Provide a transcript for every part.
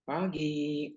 Pagi.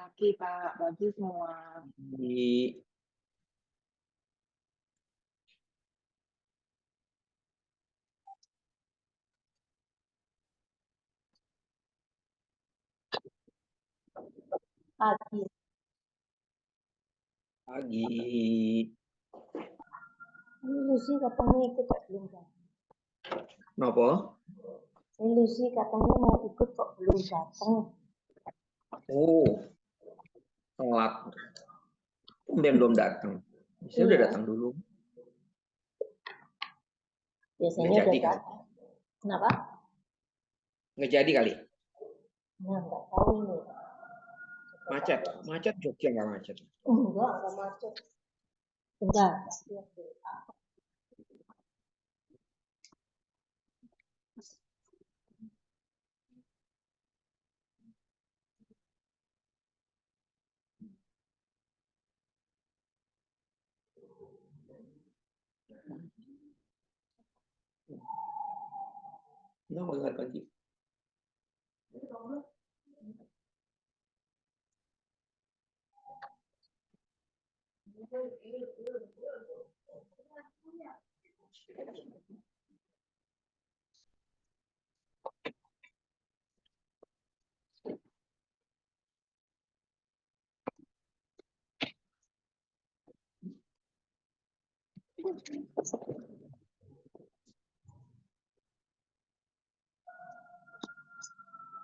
Pagi Pak, pagi semua. Di Pagi. pagi. Ini Lucy katanya ikut kok belum datang. Kenapa? Ini Lucy katanya mau ikut kok belum datang. Oh, telat. Tumben belum datang. Biasanya udah datang dulu. Biasanya Nggak udah jadi kali. datang. Kenapa? Nggak jadi kali. Nah, nggak tahu ini. Macet. Macet Jogja nggak macet. Enggak macet. Bentar. Nggak mau lihat lagi.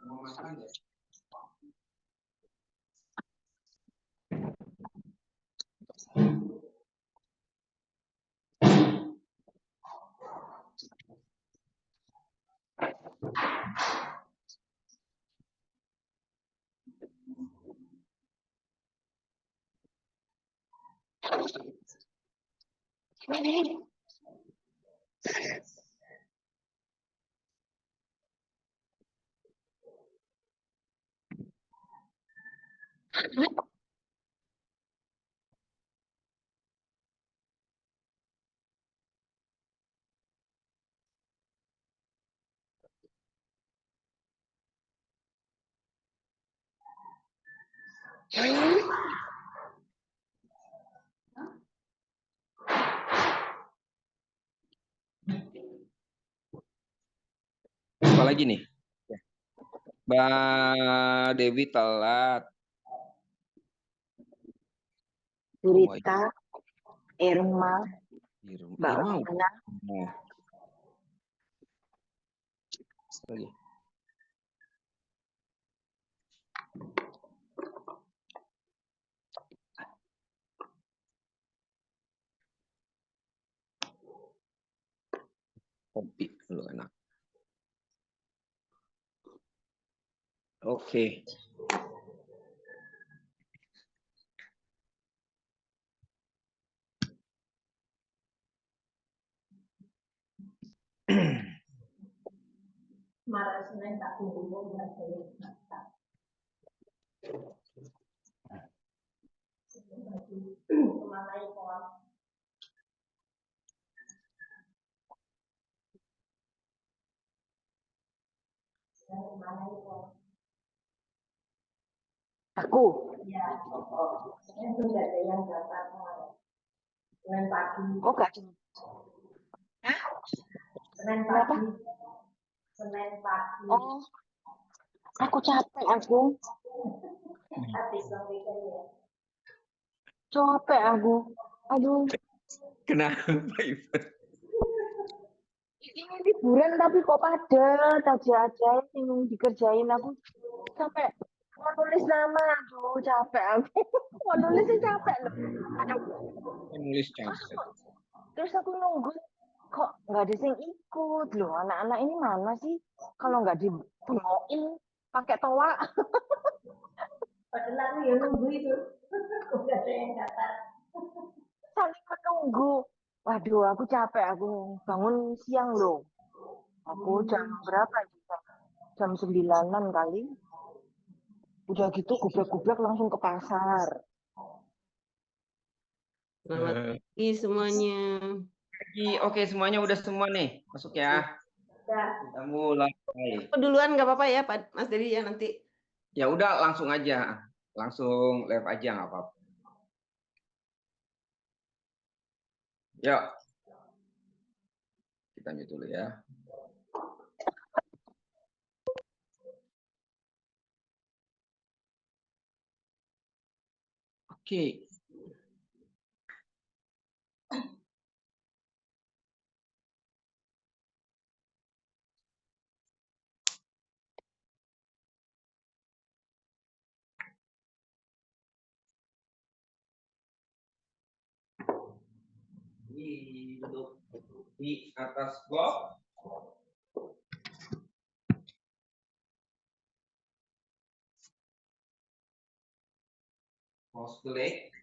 Mau makan ya? Apa lagi nih? Mbak Dewi telat. Burita, Irma, Mbak Irma Wana. Nah. Lagi. Kopi dulu enak. Oke. Kemarin Senin tak kumpul nggak boleh. Kemana ya kawan? Kemana ya kawan? Aku. Ya. Saya sudah ada yang datang kemarin. Senin pagi. Oh, gak ada. Senin pagi. Senin pagi. Oh, aku capek aku. Habis long weekend ya. Capek aku. Aduh, Kenapa Ibu? ini liburan tapi kok padat aja yang dikerjain aku sampai mau nulis nama. Aduh, capek aku. Mau nulisnya capek loh. Aduh, Menulis terus capek. terus aku nunggu kok nggak ada yang ikut loh. Anak-anak ini mana sih kalau nggak dibengokin pakai toa. Padahal aku ya nunggu itu. Udah ada yang datang. Saling menunggu. Waduh, aku capek. Aku bangun siang loh. Aku jam berapa ya? Jam 9-an kali. Udah gitu gubrek-gubrek langsung ke pasar. Selamat pagi semuanya. Oke, semuanya udah semua nih. Masuk ya. Udah. Kita mulai. Aku duluan nggak apa-apa ya, Pak Mas Dedi ya nanti. Ya udah langsung aja. Langsung live aja nggak apa-apa. Yuk. Kita mute dulu ya. Oke. Ini duduk di atas blok. Mouse to leg.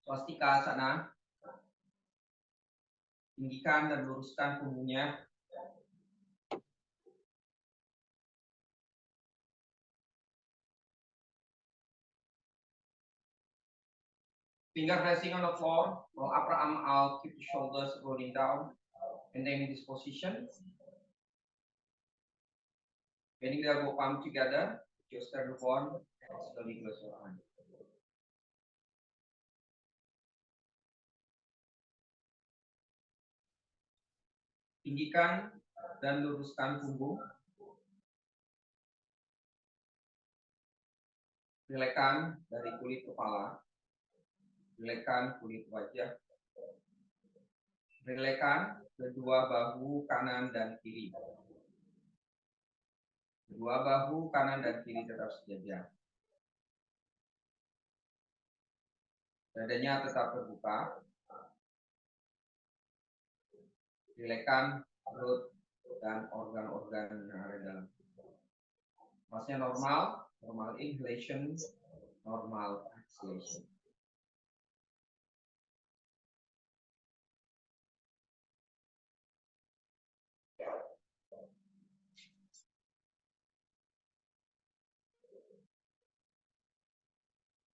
Swastika sana. Tinggikan dan luruskan punggungnya. Finger pressing on the floor. Roll upper arm out. Keep the shoulders rolling down. And then in this position. Bending the elbow palm together. Your sternum. Slowly close your eyes. Tinggikan dan luruskan punggung. Rilekkan dari kulit kepala. Rilekkan kulit wajah. Rilekkan kedua bahu kanan dan kiri. Kedua bahu kanan dan kiri tetap sejajar. Dadanya tetap terbuka. Rilekkan perut dan organ-organ yang ada dalam. Masnya normal, normal inhalation, normal exhalation.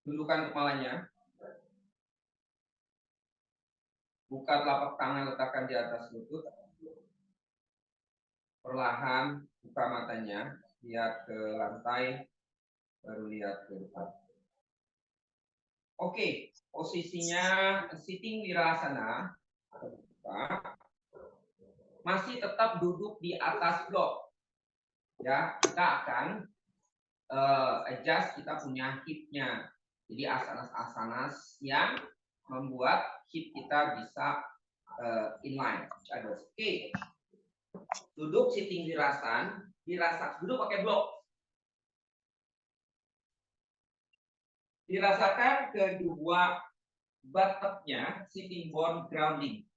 Tundukkan kepalanya. Buka telapak tangan, letakkan di atas lutut. Perlahan buka matanya, lihat ke lantai, baru lihat ke depan. Oke, posisinya sitting wirasana. Masih tetap duduk di atas blok. Ya, kita akan adjust kita punya hipnya. Jadi asanas-asanas yang membuat hip kita bisa inline. Oke. Duduk sitting wirasana, duduk pakai blok. Dirasakan kedua buttock-nya sitting bone grounding.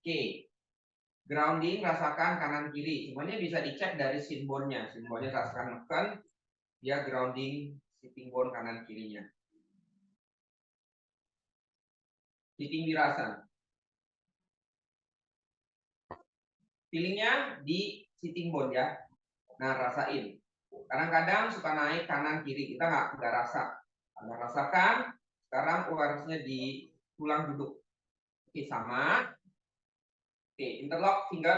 Oke. Grounding rasakan kanan kiri. Semuanya bisa dicek dari shin bone-nya. Shin bone-nya rasakan neken, dia grounding sitting bone kanan kirinya. Sitting wirasana. Feelingnya di sitting bone ya. Nah, rasain. Kadang-kadang suka naik kanan kiri, kita nggak rasa. Nggak rasakan. Sekarang awareness-nya di tulang duduk. Oke, sama. Oke, interlock finger.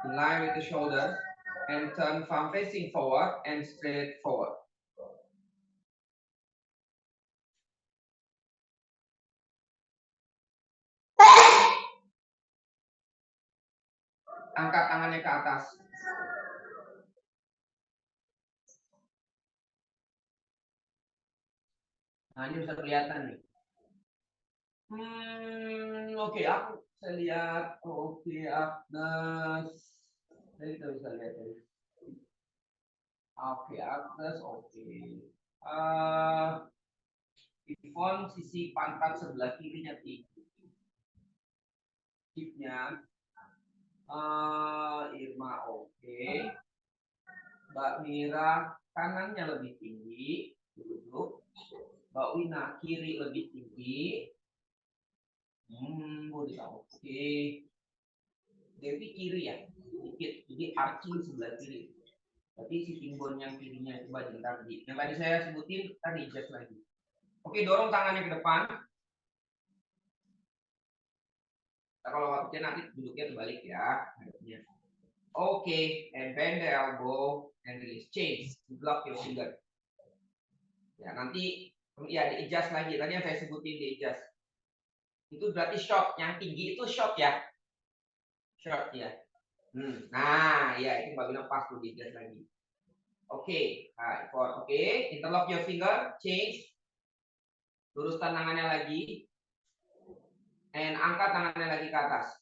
In line with the shoulders and turn palm facing forward and straight forward. Angkat tangannya ke atas. Nah, ini bisa kelihatan nih. Oke, aku bisa lihat. Oke, Agnes. Saya kita bisa lihat tadi. Oke, Agnes. Oke. Ivon sisi pantat sebelah kirinya tinggi. Hipnya. Irma oke. Mbak Mira kanannya lebih tinggi. Duduk. Mbak Wina kiri lebih tinggi. Udah oke. Devi kiri ya, sedikit. Jadi arching sebelah kiri. Berarti si timbon yang kirinya coba jentar di. Yang tadi saya sebutin tadi adjust lagi. Oke, dorong tangannya ke depan. Nah, kalau waktunya nanti duduknya terbalik ya. Oke, and bend the elbow and release. Change. Block your finger. Ya, nanti ya di adjust lagi. Tadi yang saya sebutin di adjust. Itu berarti shot. Yang tinggi itu shot ya. Shot ya. Nah, ya itu Mbak bilang pas tuh di adjust lagi. Oke, oke, interlock your finger, change. Luruskan tangannya lagi. And angkat tangannya lagi ke atas.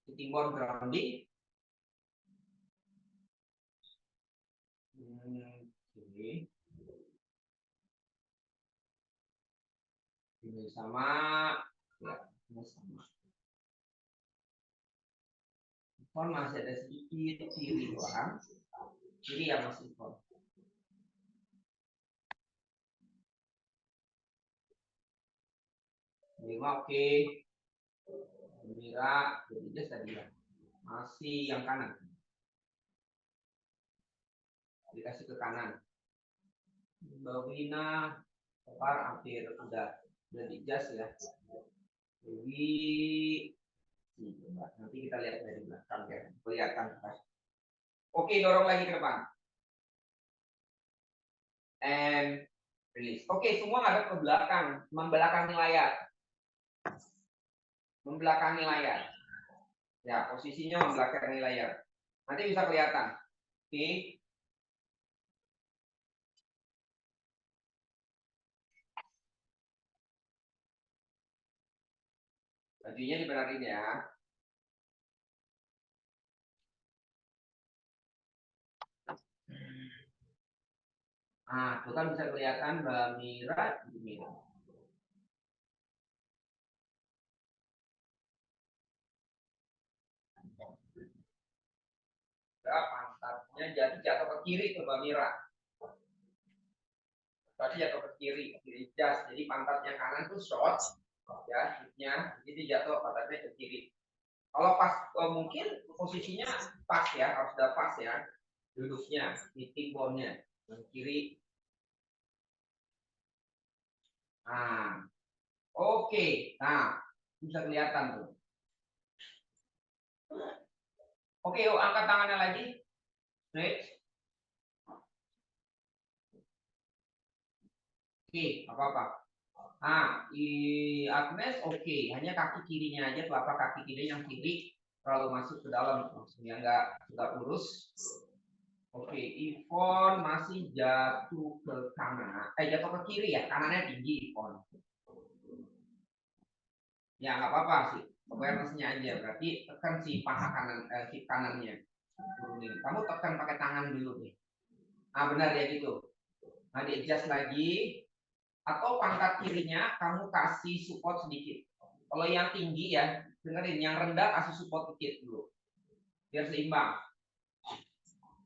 Sitting bone grounding. Oke. Ini sama. Ya, ini sama. Kon masih ada sedikit kiri doang. Kiri yang masih kon. Lima oke. Mira, jadi tadi ya. Masih yang kanan. Dikasih ke kanan. Mbak Wina, hampir udah di-adjust ya. Jadi nanti kita lihat dari belakang ya. Kelihatan. Oke, dorong lagi ke depan. And release. Oke, semua ngadep ke belakang, membelakangi layar. Membelakangi layar. Ya, posisinya membelakangi layar. Nanti bisa kelihatan. Oke. Bajunya dibenerin ya. Nah, itu kan bisa kelihatan Mbak Mira. Pantatnya jadi jatuh ke kiri ke Mbak Mira. Tadi jatuh ke kiri jas. Jadi pantatnya kanan tuh short, ya, hipnya. Jadi jatuh pantatnya ke kiri. Kalau pas, mungkin posisinya pas ya, harus udah pas ya. Duduknya, sitting bone-nya, yang kiri. Nah, oke. Nah, bisa kelihatan tuh. Oke, yuk angkat tangannya lagi. Straight. Oke, apa-apa. Nah, Agnes oke. Hanya kaki kirinya aja, telapak kaki kiri yang kiri terlalu masuk ke dalam. Maksudnya nggak lurus. Oke, Ivon masih jatuh ke kanan. Jatuh ke kiri ya, kanannya tinggi Ivon. Ya nggak apa-apa sih, awareness-nya aja. Berarti tekan si paha kanan, si kanannya. Turunin. Kamu tekan pakai tangan dulu nih. Nah benar ya gitu. Nah di adjust lagi. Atau pangkat kirinya kamu kasih support sedikit. Kalau yang tinggi ya, dengerin. Yang rendah kasih support sedikit dulu. Biar seimbang.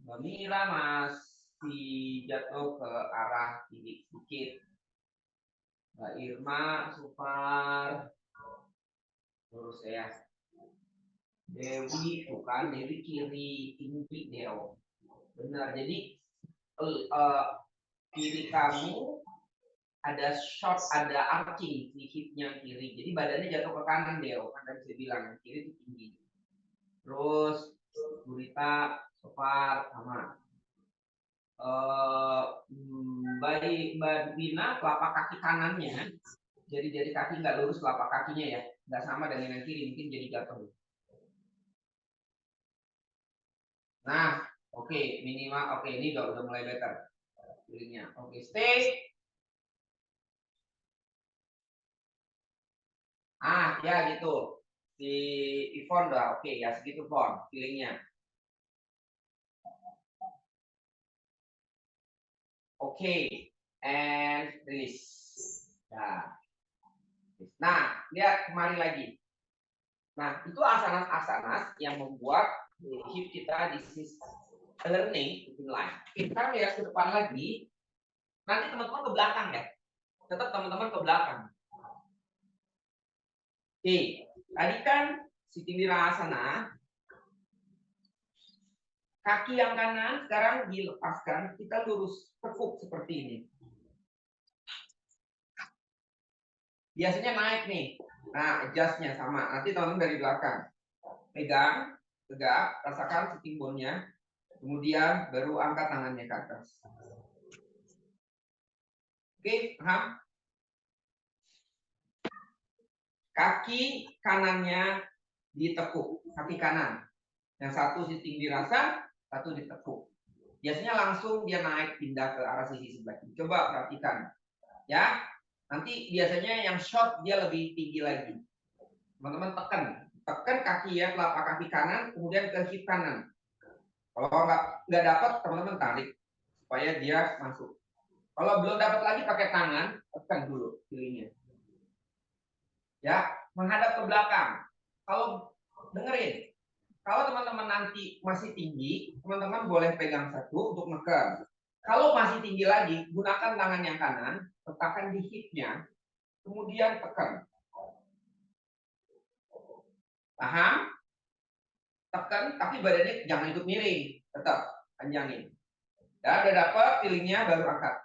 Mbak Mira masih jatuh ke arah kiri sedikit. Mbak Irma, Supar. Terus ya. Dewi, bukan. Dewi kiri, tinggi, Deo. Benar, jadi kiri kamu ada short, ada arching di hipnya kiri. Jadi badannya jatuh ke kanan, Deo. Kan tadi saya bilang, kiri itu tinggi. Terus, Gurita, Sopar, sama. Mbak Dina, telapak kaki kanannya, jadi kaki nggak lurus telapak kakinya ya. Nggak sama dengan yang kiri, mungkin jadi jatuh. Nah, oke, minimal. Oke, ini udah mulai better. Feelingnya. Oke, stay. Ya gitu. Si Ivon udah oke ya segitu Von feelingnya. Oke, and release. Nah, lihat kemari lagi. Nah, itu asanas-asanas yang membuat hip kita this is learning in life. Kita lihat ke depan lagi. Nanti teman-teman ke belakang ya. Tetap teman-teman ke belakang. Oke, tadi kan sitting wirasana. Kaki yang kanan sekarang dilepaskan, kita lurus tekuk seperti ini. Biasanya naik nih. Nah, adjustnya sama. Nanti teman-teman dari belakang. Pegang, tegak, rasakan sitting bone-nya. Kemudian baru angkat tangannya ke atas. Oke, paham? Kaki kanannya ditekuk, kaki kanan. Yang satu sitting dirasa, satu ditekuk. Biasanya langsung dia naik pindah ke arah sisi sebelah kiri. Coba perhatikan. Ya, nanti biasanya yang short dia lebih tinggi lagi. Teman-teman tekan kaki ya, telapak kaki kanan, kemudian ke hip kanan. Kalau nggak dapat, teman-teman tarik supaya dia masuk. Kalau belum dapat lagi pakai tangan, tekan dulu pilihnya. Ya, menghadap ke belakang. Kalau dengerin, kalau teman-teman nanti masih tinggi, teman-teman boleh pegang satu untuk neken. Kalau masih tinggi lagi, gunakan tangan yang kanan, letakkan di hipnya, kemudian tekan. Paham? Tekan, tapi badannya jangan ikut miring, tetap panjangin. Dan udah dapat, pilihnya baru angkat.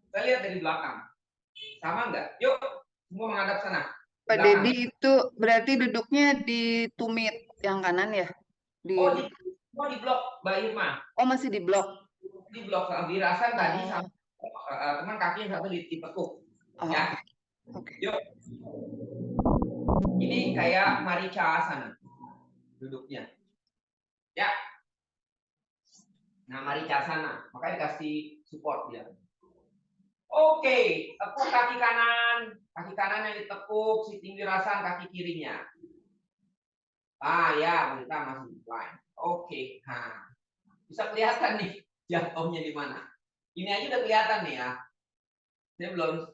Kita lihat dari belakang. Sama nggak? Yuk, semua menghadap sana. Pak Dedi itu berarti duduknya di tumit yang kanan ya? Mau di blok Mbak Irma. Oh, masih di blok. Di blok dirasan tadi sama teman kaki yang satu ditekuk. Ya. Oke. Yuk. Ini kayak Maricasana duduknya. Ya. Nah, Maricasana, makanya dikasih support dia. Oke, tekuk kaki kanan yang ditekuk, sitting dirasan kaki kirinya. Ya, kita masih line. Oke, nah bisa kelihatan nih jatuhnya di mana. Ini aja udah kelihatan nih ya. Saya belum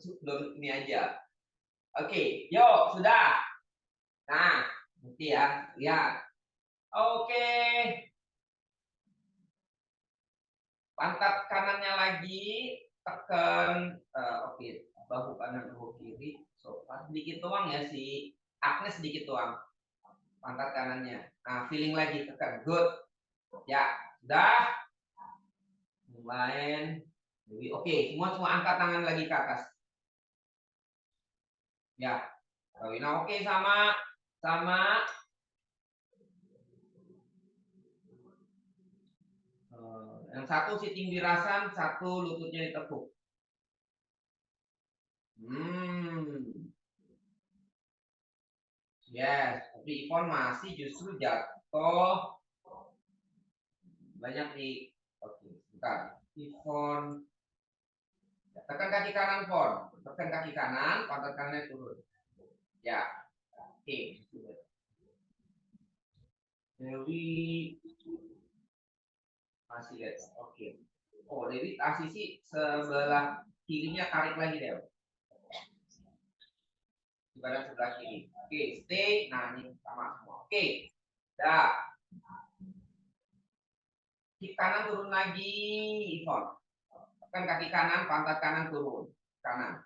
ini aja. Oke, yuk sudah. Nah, nanti ya, lihat. Oke. Pantat kanannya lagi, tekan. Oke, bahu kanan, bahu kiri. Sedikit doang ya si Agnes sedikit doang. Pantat kanannya. Nah, feeling lagi tekan. Good. Ya, sudah. Mulai. Oke, semua angkat tangan lagi ke atas. Ya. Nah, oke sama. Yang satu sitting dirasan, satu lututnya ditekuk. Yes, tapi Ivon masih justru jatuh banyak di. Oke, bentar. Ivon tekan kaki kanan, Ivon. Tekan kaki kanan, pantat kanannya turun. Ya. Oke. Dewi masih lihat. Oke. Oh, Dewi sisi sebelah kirinya tarik lagi deh. Di badan sebelah kiri. Oke, stay. Nah, ini sama semua. Oke. Dah. Kaki kanan turun lagi, Ivon. Tekan kaki kanan, pantat kanan turun. Kanan.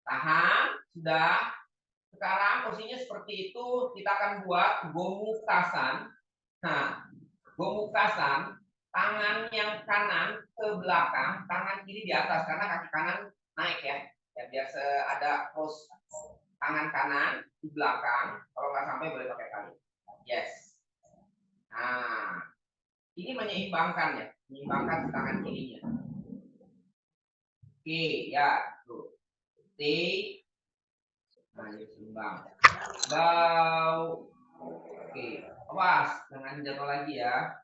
Tahan. Sudah. Sekarang posisinya seperti itu. Kita akan buat Gomukasan. Nah, Gomukasan. Tangan yang kanan ke belakang, tangan kiri di atas. Karena kaki kanan naik ya. Biar ada pose tangan kanan di belakang. Kalau nggak sampai boleh pakai kaki. Yes. Nah, ini menyeimbangkan ya, menyeimbangkan tangan kirinya. Oke, ya, tuh. Stay. Nah, ini seimbang. Bow. Oke, awas, jangan jatuh lagi ya.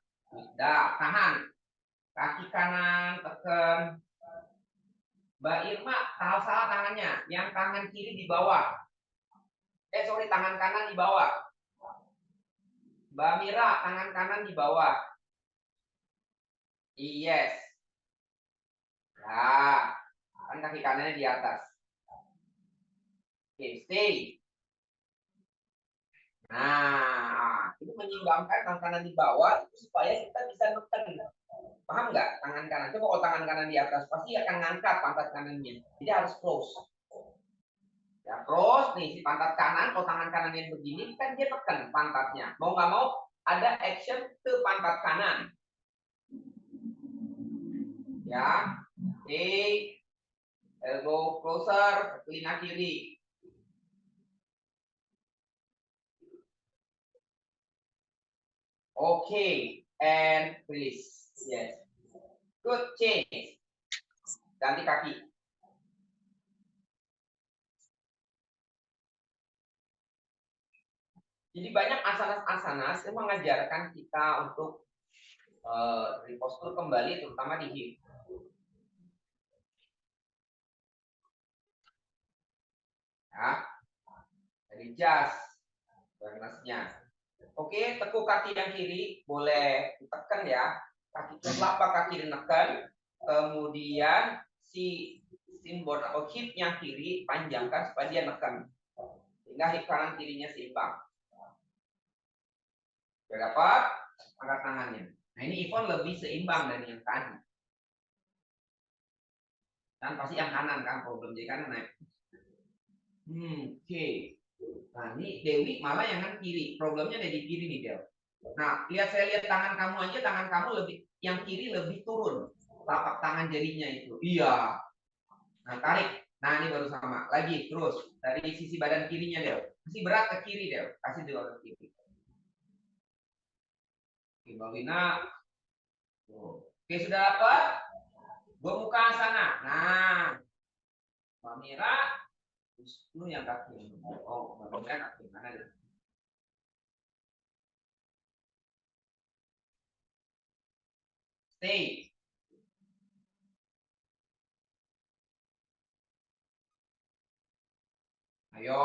Dah, tahan. Kaki kanan, tekan. Mbak Irma, salah tangannya. Yang tangan kiri di bawah. Sorry, tangan kanan di bawah. Mbak Mira, tangan kanan di bawah. Yes. Nah, kan kaki kanannya di atas. Oke, stay. Nah, itu menyeimbangkan tangan kanan di bawah itu supaya kita bisa neken. Paham nggak? Tangan kanan. Coba kalau tangan kanan di atas pasti akan ngangkat pantat kanannya. Jadi harus close. Ya, close nih si pantat kanan. Kalau tangan kanannya begini kan dia tekan pantatnya. Mau nggak mau ada action ke pantat kanan. Ya, oke. Elbow closer ke telinga kiri. Okay, and release. Yes. Good, change. Ganti kaki. Jadi banyak asanas-asanas yang mengajarkan kita untuk repostur kembali, terutama di hip. Ya, dari jas, awareness-nya. Oke, tekuk kaki yang kiri boleh ditekan ya. Kaki telapak kaki ditekan. Kemudian si simbol atau hip yang kiri panjangkan supaya dia nekan. Sehingga hip kanan kirinya seimbang. Sudah dapat? Angkat tangannya. Nah ini Ivon lebih seimbang dari yang tadi. Dan pasti yang kanan kan problem jadi kanan naik. Oke. Nah ini Dewi malah yang kan kiri. Problemnya ada di kiri nih Del. Nah saya lihat tangan kamu aja, tangan kamu lebih yang kiri lebih turun. Telapak tangan jarinya itu. Iya. Nah tarik. Nah ini baru sama. Lagi terus dari sisi badan kirinya Del. Kasih berat ke kiri Del. Kasih berat ke kiri. Oke, Mbak Wina. Oke sudah dapat. Gomuka asana. Nah, Mbak Mira. Lu yang kaki. Oh, Mbak Mira kaki mana deh? Stay. Ayo.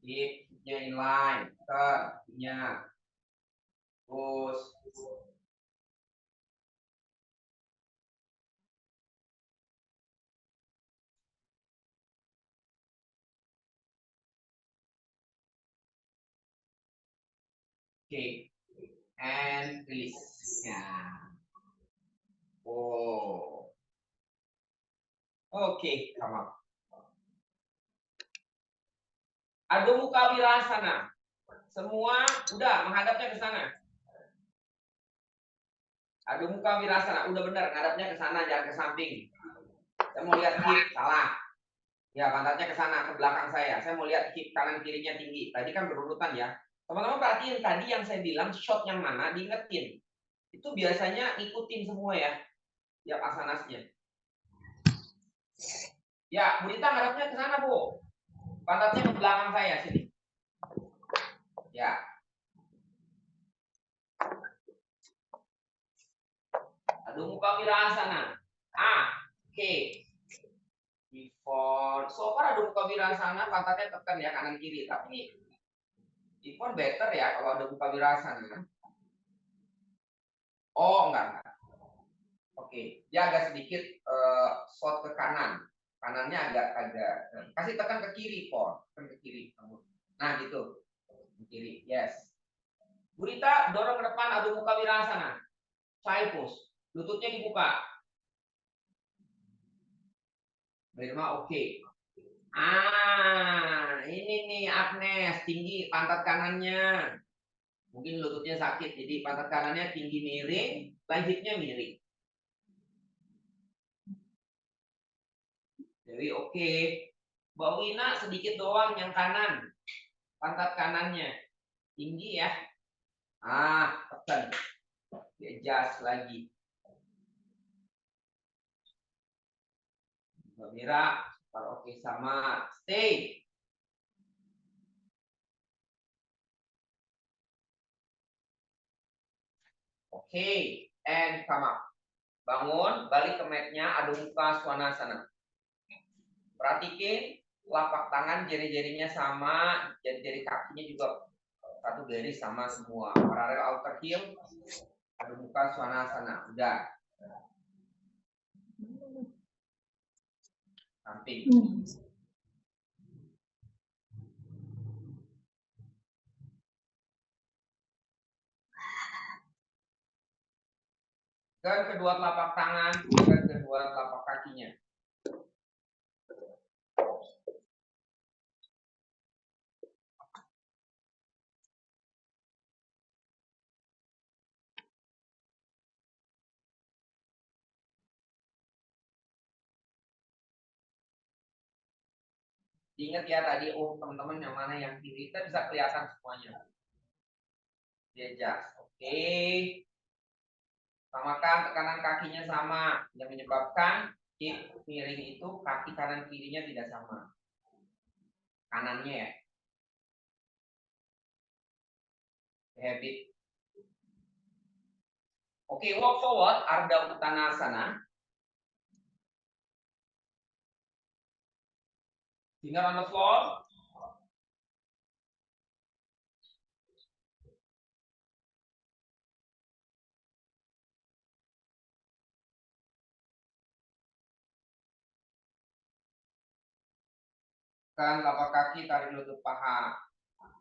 Hipnya inline. Hipnya. Terus. Oke. And release. Ya. Oh. Oke, sama. Adho Mukha Virasana. Semua udah menghadapnya ke sana. Adho Mukha Virasana. Udah benar, ngadapnya ke sana, jangan ke samping. Saya mau lihat hip, salah. Ya, pantatnya ke sana, ke belakang saya. Saya mau lihat hip kanan kirinya tinggi. Tadi kan berurutan ya. Teman-teman perhatiin tadi yang saya bilang shot yang mana, diingetin. Itu biasanya ikutin semua ya. Ya, asanasnya. Ya, Bu Dita ngadapnya ke sana, Bu. Pantatnya ke belakang saya, sini. Ya. Adho Mukha Virasana. Oke. Before, so far Adho Mukha Virasana pantatnya tekan ya kanan kiri, tapi Ivon better ya kalau Adho Mukha Virasana. Oh enggak. Oke, dia agak sedikit shot ke kanan, kanannya agak kasih tekan ke kiri, tekan ke kiri. Nah gitu, ke kiri, yes. Bu Rita dorong ke depan Adho Mukha Virasana, child pose, lututnya dibuka. Berma oke. Ini nih Agnes, tinggi pantat kanannya. Mungkin lututnya sakit, jadi pantat kanannya tinggi miring, hipnya miring. Jadi oke. Mbak Wina sedikit doang yang kanan. Pantat kanannya. Tinggi ya. Tekan. Adjust lagi. Mbak Mira, oke sama. Stay. Oke, and come up. Bangun, balik ke matnya, adu muka swanasana. Perhatiin telapak tangan, jari-jarinya sama, jari-jari kakinya juga satu garis sama semua. Parallel outer heel, adu muka swanasana. Udah. Samping. Ke kedua telapak tangan, ke kedua telapak kakinya. Ingat ya tadi, teman-teman yang mana yang kiri, kita bisa kelihatan semuanya. Adjust. Oke. Samakan tekanan kakinya sama. Yang menyebabkan hip miring itu kaki kanan kirinya tidak sama. Kanannya ya. Habit. Oke, walk forward, Ardha Uttanasana. Finger on the floor. Kan telapak kaki, tarik lutut paha.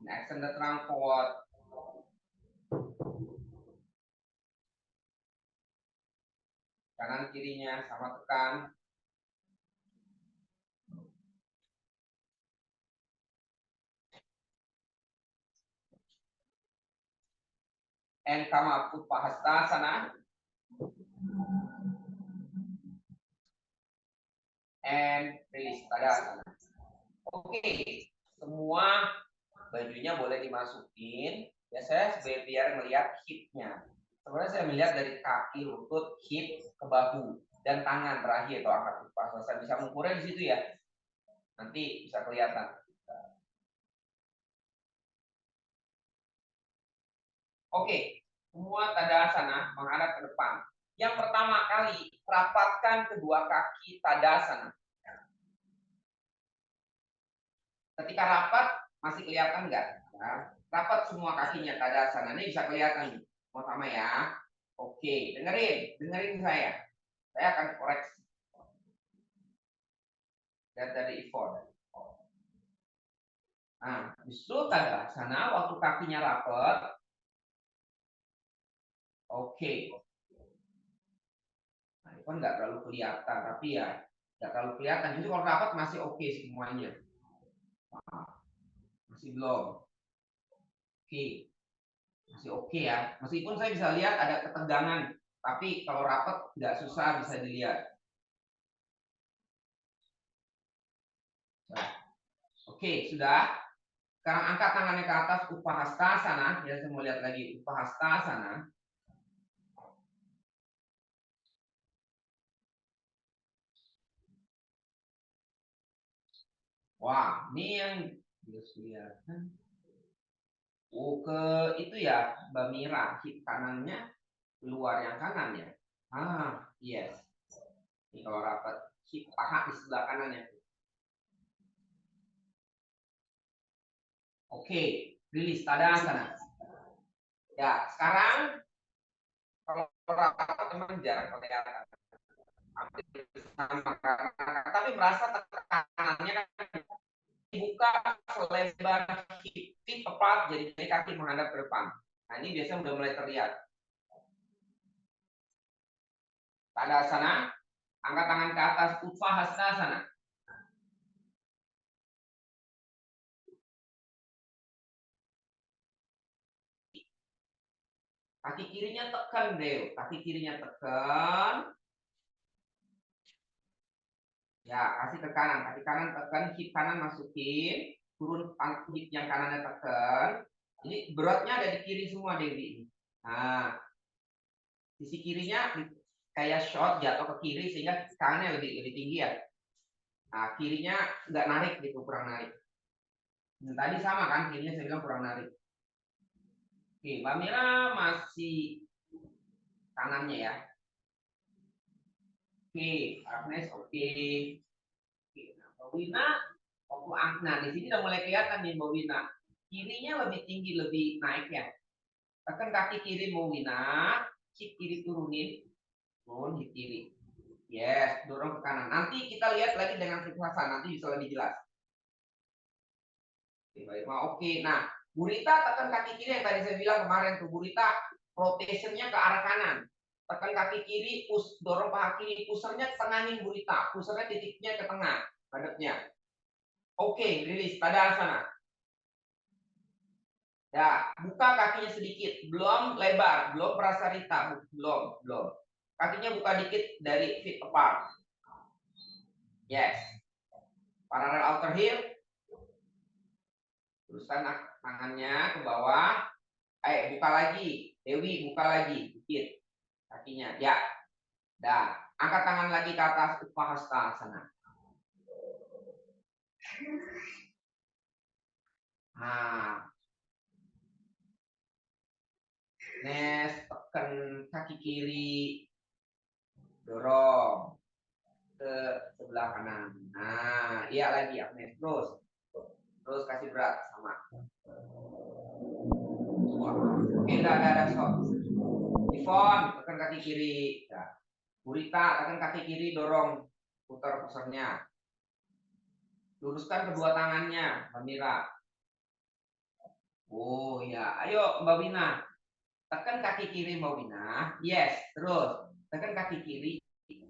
Extend the trunk forward. Kanan kirinya sama tekan. And come up to Utpahastasana. And release Tadasana. Oke, semua bajunya boleh dimasukin. Ya saya biar melihat hipnya. Sebenarnya saya melihat dari kaki, lutut, hip, ke bahu, dan tangan terakhir atau akar Utpahastasana. Bisa mengukurnya di situ ya. Nanti bisa kelihatan. Oke, semua Tadasana menghadap ke depan. Yang pertama kali, rapatkan kedua kaki Tadasana. Ketika rapat, masih kelihatan nggak? Ya, rapat semua kakinya Tadasana. Ini bisa kelihatan. Pertama ya. Oke, dengerin saya. Saya akan koreksi. Lihat dari effort. Nah, justru Tadasana waktu kakinya rapat. Oke. Nah, itu kan nggak terlalu kelihatan, tapi ya nggak terlalu kelihatan. Jadi kalau rapat masih oke semuanya. Nah, masih belum. Oke. Masih oke ya. Meskipun saya bisa lihat ada ketegangan, tapi kalau rapat nggak susah bisa dilihat. Nah, oke, sudah. Sekarang angkat tangannya ke atas, Utpahastasana. Ya, saya mau lihat lagi Utpahastasana. Wah, ini yang harus kelihatan. Oh, ke itu ya, Mbak Mira, hip kanannya keluar yang kanan ya. Ah, yes. Ini kalau rapat, hip paha di sebelah kanannya. Oke, rilis Tadasana. Ya, sekarang kalau rapat teman jarang kelihatan. Tapi merasa tekanannya kan dibuka selebar hip apart, jadi kaki menghadap ke depan. Nah, ini biasanya udah mulai terlihat. Tadasana, angkat tangan ke atas, Utpahastasana. Kaki kirinya tekan, Dew. Kaki kirinya tekan. Ya, kasih tekanan. Kaki kanan tekan, hip kanan masukin. Turun hip yang kanannya tekan. Ini beratnya ada di kiri semua, Dewi. Nah, sisi kirinya kayak shot jatuh ke kiri sehingga kanannya lebih tinggi ya. Nah, kirinya nggak narik gitu, kurang narik. Dan tadi sama kan, kirinya saya bilang kurang narik. Oke, Mbak Mira masih kanannya ya. Oke, Agnes oke. Oke, nah, Mbak Wina, nah di sini udah mulai kelihatan nih Mbak Wina. Kirinya lebih tinggi, lebih naik ya. Tekan kaki kiri Mbak Wina, hip kiri turunin, turun hip kiri. Yes, dorong ke kanan. Nanti kita lihat lagi dengan kekuasaan, nanti bisa lebih jelas. Oke, Mbak Irma, oke. Nah, Burita tekan kaki kiri yang tadi saya bilang kemarin tuh, Burita rotationnya ke arah kanan. Tekan kaki kiri, dorong paha kiri, pusernya tengahin Burita, pusernya titiknya ke tengah, hadapnya. Oke, rilis pada sana. Ya, buka kakinya sedikit, belum lebar, belum prasarita, belum. Kakinya buka dikit dari feet apart. Yes. Parallel outer heel. Teruskan tangannya ke bawah. Buka lagi. Dewi, buka lagi. Dikit. Kakinya. Ya. Dah. Angkat tangan lagi ke atas. Upahasta sana. Nah. Nes, tekan kaki kiri. Dorong. Ke sebelah kanan. Nah, iya lagi. Nes. Terus kasih berat. Sama. Oke, udah, stop. Ivon, tekan kaki kiri. Ya. Burita, tekan kaki kiri, dorong. Putar pusernya. Luruskan kedua tangannya, Mbak Mira. Oh ya, ayo Mbak Wina. Tekan kaki kiri Mbak Wina. Yes, terus. Tekan kaki kiri.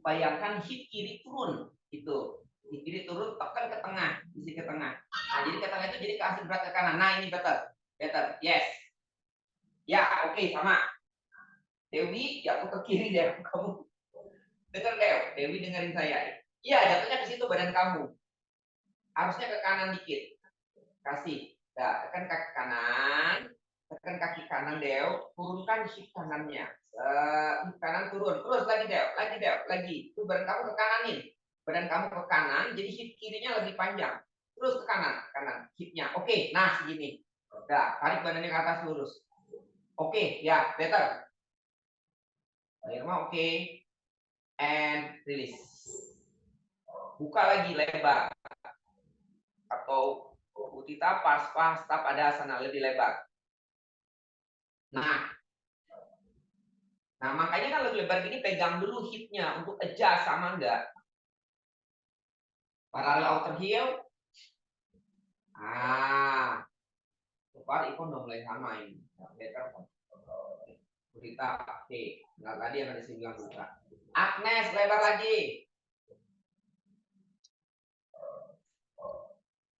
Bayangkan hip kiri turun. Itu. Hip kiri turun, tekan ke tengah. Isi ke tengah. Nah, jadi ke tengah itu jadi kasih berat ke kanan. Nah, ini better. Yes. Ya, oke, sama. Dewi, jatuh ke kiri deh. Kamu dengar Dewi dengerin saya. Iya, jatuhnya ke situ badan kamu. Harusnya ke kanan dikit. Kasih. Nah, tekan kaki kanan. Tekan kaki kanan, Dew. Turunkan hip kanannya. Hip kanan turun. Terus lagi, Dew. Lagi. Itu badan kamu ke kanan nih. Badan kamu ke kanan, jadi hip kirinya lebih panjang. Terus ke kanan. Hipnya. Oke, nah segini. Nah, tarik badannya ke atas lurus. Oke, ya, better. Irma, oke. And release. Buka lagi lebar. Atau Utita pas pada sana lebih lebar. Nah, makanya kan lebih lebar gini pegang dulu hipnya untuk adjust sama enggak. Parallel outer heel. So far Ipon udah mulai sama ini. Better. Utita, oke. Nah, tadi yang ada saya bilang buka. Agnes, lebar lagi.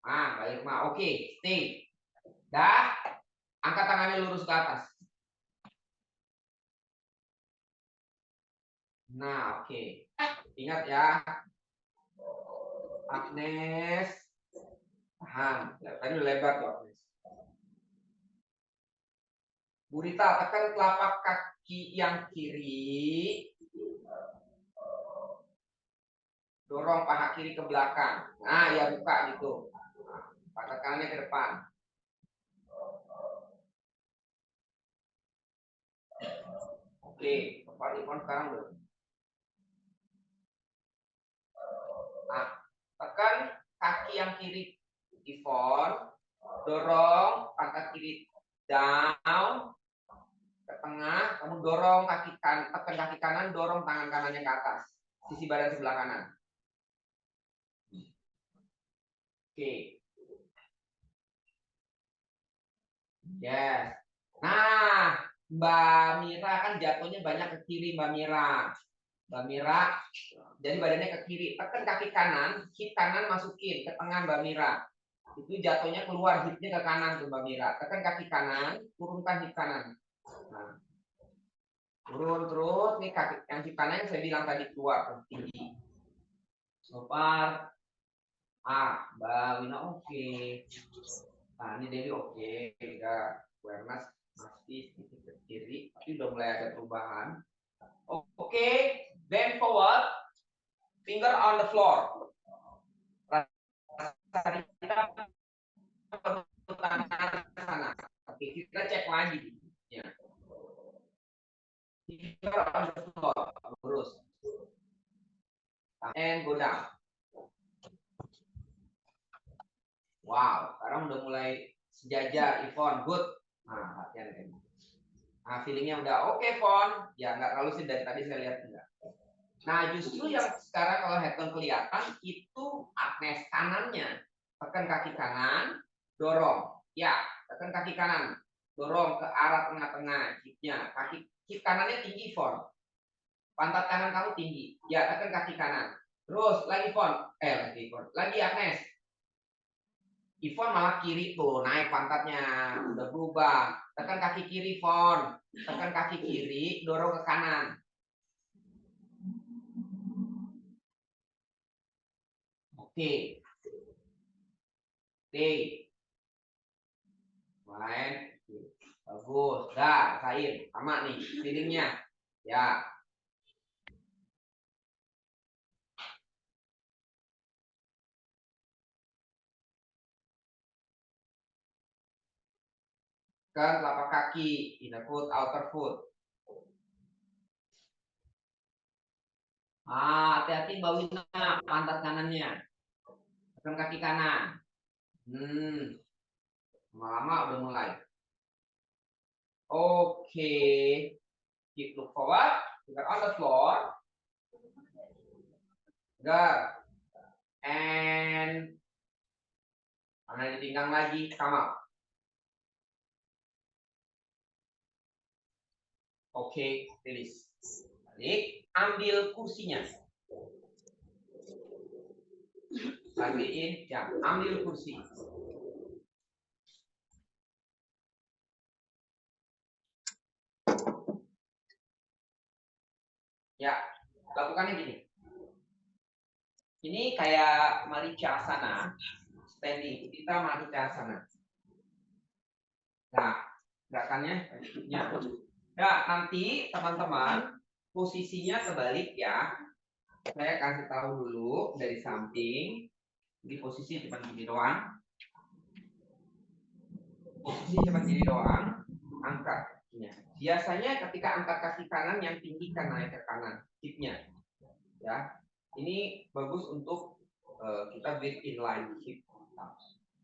Mbak Irma, oke, stay. Dah, angkat tangannya lurus ke atas. Nah, oke. Ingat ya. Agnes. Tahan. Tadi lebar tuh Agnes. Burita, tekan telapak kaki yang kiri. Dorong paha kiri ke belakang. Nah, ya buka gitu. Paha kanannya ke depan. Oke, kepala Ipon sekarang belum. Nah, tekan kaki yang kiri Ipon. Dorong paha kiri down ke tengah. Kamu dorong tekan kaki kanan, dorong tangan kanannya ke atas. Sisi badan sebelah kanan. Oke. Yes. Nah, Mbak Mira kan jatuhnya banyak ke kiri Mbak Mira. Mbak Mira, jadi badannya ke kiri. Tekan kaki kanan, hip kanan masukin ke tengah Mbak Mira. Itu jatuhnya keluar, hipnya ke kanan tuh Mbak Mira. Tekan kaki kanan, turunkan hip kanan. Nah, turun terus. Nih kaki yang hip kanan yang saya bilang tadi keluar ke tinggi. So far, Mbak Wina oke. Nah, ini Dewi oke. Udah awareness masih sedikit ke kiri, tapi udah mulai ada perubahan. Oke, bend forward, finger on the floor. Oke, kita cek lagi. Ya. Finger on the floor. Lurus. And go down. Wow, sekarang udah mulai sejajar, Ivon. Good. Nah, latihan ini. Nah, feelingnya udah oke, Fon. Ya, nggak terlalu sih dari tadi saya lihat enggak. Nah, justru yang sekarang kalau head-on kelihatan itu Agnes kanannya. Tekan kaki kanan, dorong. Ya, tekan kaki kanan. Dorong ke arah tengah-tengah hipnya. Kaki hip kanannya tinggi, Fon. Pantat kanan kamu tinggi. Ya, tekan kaki kanan. Terus lagi, Fon. Lagi Agnes. Ivon malah kiri tuh, naik pantatnya, udah berubah. Tekan kaki kiri, Fon. Tekan kaki kiri, dorong ke kanan. Oke. Main. Bagus. Dah, rasain. Sama nih, feelingnya. Ya. Ke telapak kaki, inner foot, outer foot. Hati-hati Mbak Wina, pantat kanannya. Tekan kaki kanan. Lama-lama udah mulai. Oke. Keep look forward. Finger on the floor. Good. And tangan di pinggang lagi, come up. Oke, release. Balik, ambil kursinya. Bagiin, jam. Ambil kursi. Ya, lakukannya gini. Ini kayak Maricasana, standing. Kita Maricasana. Nah, gerakannya, ya nanti teman-teman posisinya kebalik ya. Saya kasih tahu dulu dari samping. Jadi posisi cuma gini doang. Posisi cuma gini doang. Angkat kakinya. Biasanya ketika angkat kaki kanan yang tinggi kan naik ke kanan, hipnya. Ya, ini bagus untuk kita build inline hip.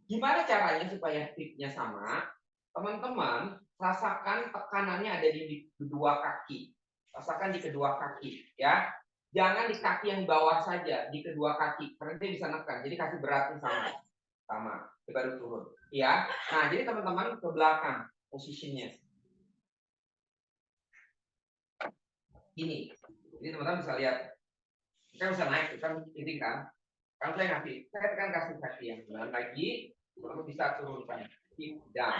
Gimana caranya supaya hipnya sama? Teman-teman rasakan tekanannya ada di kedua kaki. Rasakan di kedua kaki, ya. Jangan di kaki yang bawah saja, di kedua kaki. Karena dia bisa nekan. Jadi kasih beratnya sama. Baru turun, ya. Nah, jadi teman-teman ke belakang posisinya. Gini. Jadi teman-teman bisa lihat. Kita bisa naik, kita ini kan. Kalau saya tekan kasih kaki yang benar lagi, teman-teman bisa turunkan. Keep down.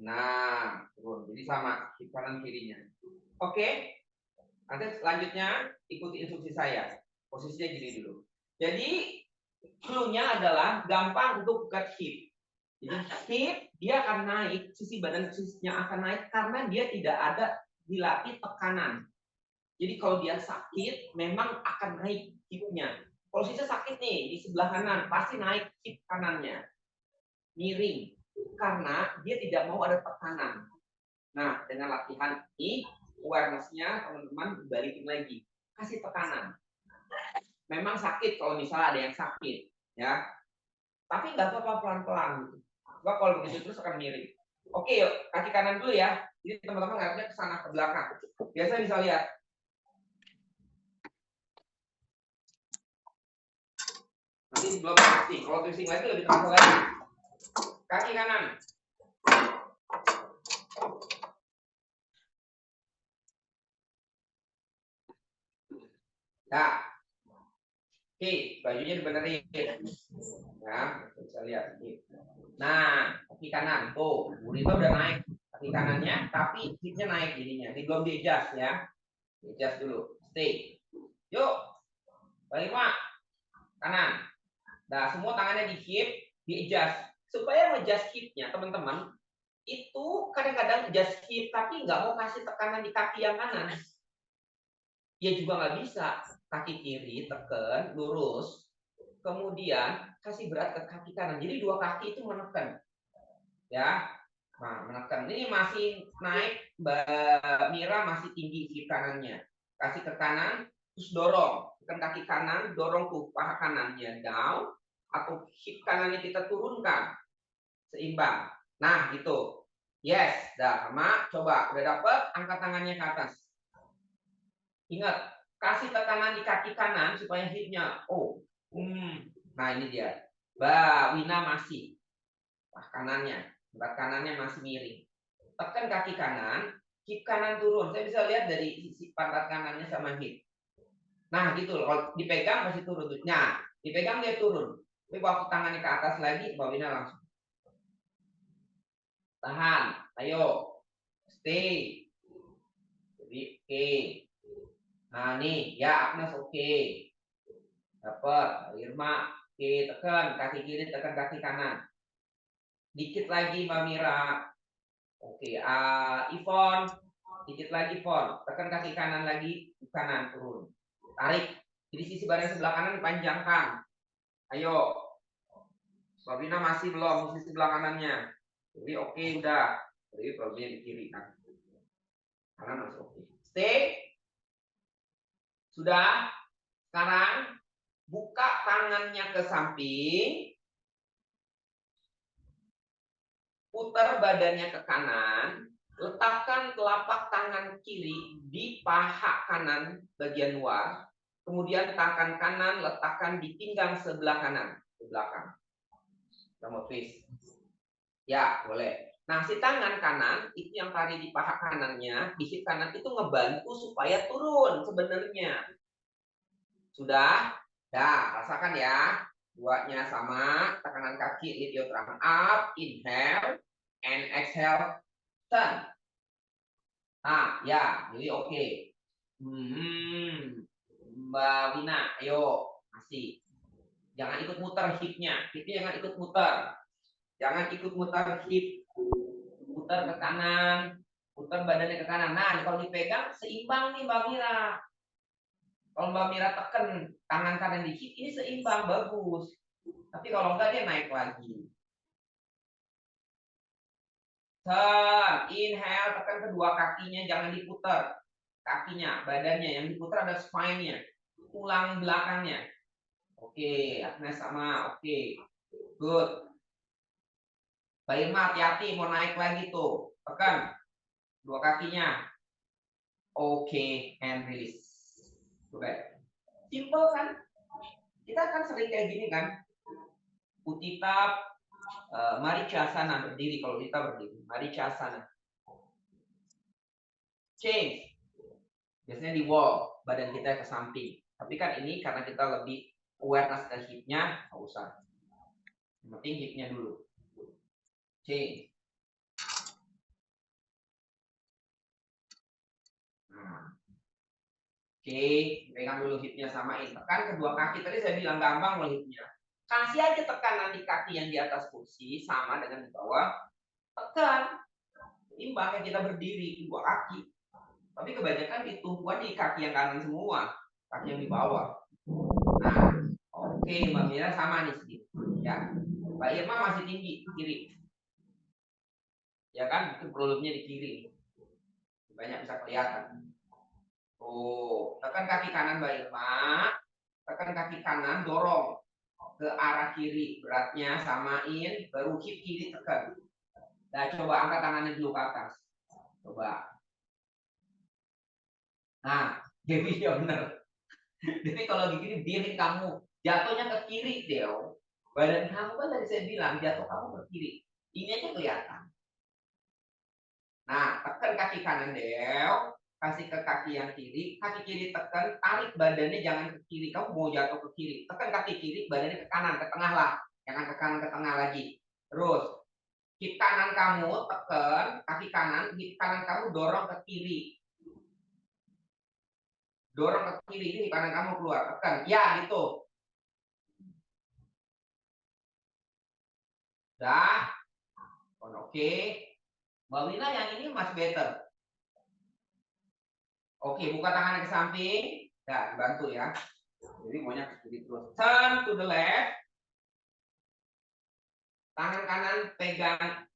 Nah, turun. Jadi sama, hip kanan kirinya. Oke. Nanti selanjutnya ikuti instruksi saya. Posisinya gini dulu. Jadi clue-nya adalah gampang untuk cut hip. Jadi hip dia akan naik, sisi badan sisinya akan naik karena dia tidak ada dilatih tekanan. Jadi kalau dia sakit, memang akan naik hipnya. Kalau sisi sakit nih di sebelah kanan, pasti naik hip kanannya. Miring. Karena dia tidak mau ada tekanan. Nah, dengan latihan ini, awareness-nya teman-teman balikin lagi. Kasih tekanan. Memang sakit kalau misalnya ada yang sakit. Ya. Tapi nggak apa-apa pelan-pelan. Gitu. Sebab kalau begitu terus akan miring. Oke, yuk. Kaki kanan dulu ya. Jadi teman-teman ngarepnya ke sana, ke belakang. Biasa bisa lihat. Nanti belum twisting. Kalau twisting lagi lebih terasa lagi. Kaki kanan. Nah. Oke, bajunya dibenerin. Ya, bisa lihat. Nah, kaki kanan. Tuh, Burito udah naik kaki kanannya, tapi hipnya naik jadinya. Ini belum di-adjust ya. Di-adjust dulu. Stay. Yuk. Balik, Mak. Kanan. Nah, semua tangannya di hip, di-adjust. Supaya nge-adjust hipnya, teman-teman, itu kadang-kadang adjust hip, tapi nggak mau kasih tekanan di kaki yang kanan. Ya juga nggak bisa. Kaki kiri tekan, lurus. Kemudian kasih berat ke kaki kanan. Jadi dua kaki itu menekan. Ya. Nah, menekan. Ini masih naik, Mbak Mira masih tinggi kiri kanannya. Kasih ke kanan, terus dorong. Tekan kaki kanan, dorong tuh paha kanannya down. Atau hip kanannya kita turunkan. Seimbang. Nah, gitu. Yes, dah sama. Coba, udah dapet, angkat tangannya ke atas. Ingat, kasih tekanan di kaki kanan supaya hipnya. Nah, ini dia. Mbak Wina masih. Kanannya. Berat kanannya masih miring. Tekan kaki kanan, hip kanan turun. Saya bisa lihat dari sisi pantat kanannya sama hip. Nah, gitu loh. Kalau dipegang masih turun. Nah, dipegang dia turun. Tapi bawa tangannya ke atas lagi, Mbak Wina langsung. Tahan. Ayo. Stay. Jadi, oke. Nah, nih. Ya, Agnes oke. Dapat. Irma. Oke, tekan. Kaki kiri, tekan kaki kanan. Dikit lagi, Mbak Mira. Oke, Ivon, dikit lagi Ivon, tekan kaki kanan lagi, kanan turun, tarik. Jadi sisi badan sebelah kanan dipanjangkan. Ayo, Babina masih belum sisi sebelah kanannya. Jadi oke, udah. Jadi Babina di kiri kan. Kanan masih oke. Stay. Sudah. Sekarang buka tangannya ke samping. Putar badannya ke kanan, letakkan telapak tangan kiri di paha kanan bagian luar, kemudian tangan kanan letakkan di pinggang sebelah kanan ke belakang. Kita mau twist. Ya, boleh. Nah, si tangan kanan itu yang tadi di paha kanannya, di hip kanan itu ngebantu supaya turun sebenarnya. Sudah? Dah, rasakan ya. Duanya sama, tekanan kaki, lift your thumb up, inhale, and exhale, turn. Nah, ya, jadi oke. Mbak Wina, ayo, masih. Jangan ikut muter hipnya jangan ikut muter. Jangan ikut muter hip, muter ke kanan, muter badannya ke kanan. Nah, kalau dipegang seimbang nih Mbak Mira. Kalau Mbak Mira tekan tangan kanan di hip, ini seimbang, bagus. Tapi kalau enggak dia naik lagi. Turn, inhale, tekan kedua kakinya, jangan diputar. Kakinya, badannya, yang diputar ada spine-nya, tulang belakangnya. Oke, Agnes sama, oke. Good. Mbak Irma, hati-hati, mau naik lagi tuh. Tekan dua kakinya. Oke, and release. Oke. Simple kan? Kita kan sering kayak gini kan? Utitap, Maricasana, berdiri. Kalau kita berdiri, Maricasana. Change. Biasanya di wall, badan kita ke samping. Tapi kan ini karena kita lebih awareness ke hipnya, nggak usah. Yang penting hipnya dulu. Change. Nah. Oke, pegang dulu hipnya, samain. Tekan kedua kaki. Tadi saya bilang gampang loh hipnya. Kasih aja tekanan di kaki yang di atas kursi, sama dengan di bawah. Tekan. Imbang kayak kita berdiri, dua kaki. Tapi kebanyakan di tumpuan di kaki yang kanan semua. Kaki yang di bawah. Nah, oke, Mbak Mira sama nih sedikit. Ya, Mbak Irma masih tinggi, kiri. Ya kan, itu problemnya di kiri. Banyak bisa kelihatan. Tuh, tekan kaki kanan Mbak Irma. Tekan kaki kanan, dorong ke arah kiri. Beratnya samain, baru hip kiri tekan. Nah, coba angkat tangannya dulu ke atas. Coba. Nah, jadi ya benar. Jadi kalau gini biarin kamu jatuhnya ke kiri, Deo. Badan kamu kan tadi saya bilang jatuh kamu ke kiri. Ini aja kelihatan. Nah, tekan kaki kanan, Deo. Kasih ke kaki yang kiri. Kaki kiri tekan, tarik badannya jangan ke kiri. Kamu mau jatuh ke kiri. Tekan kaki kiri, badannya ke kanan, ke tengah lah. Jangan ke kanan, ke tengah lagi. Terus, hip kanan kamu tekan, kaki kanan, hip kanan kamu dorong ke kiri. Dorong ke kiri, ini kanan kamu keluar, tekan. Ya, gitu. Dah. Oke. Mbak Wina yang ini much better. Oke, buka tangannya ke samping. Ya, dibantu ya. Jadi maunya ke kiri terus. Turn to the left. Tangan kanan pegang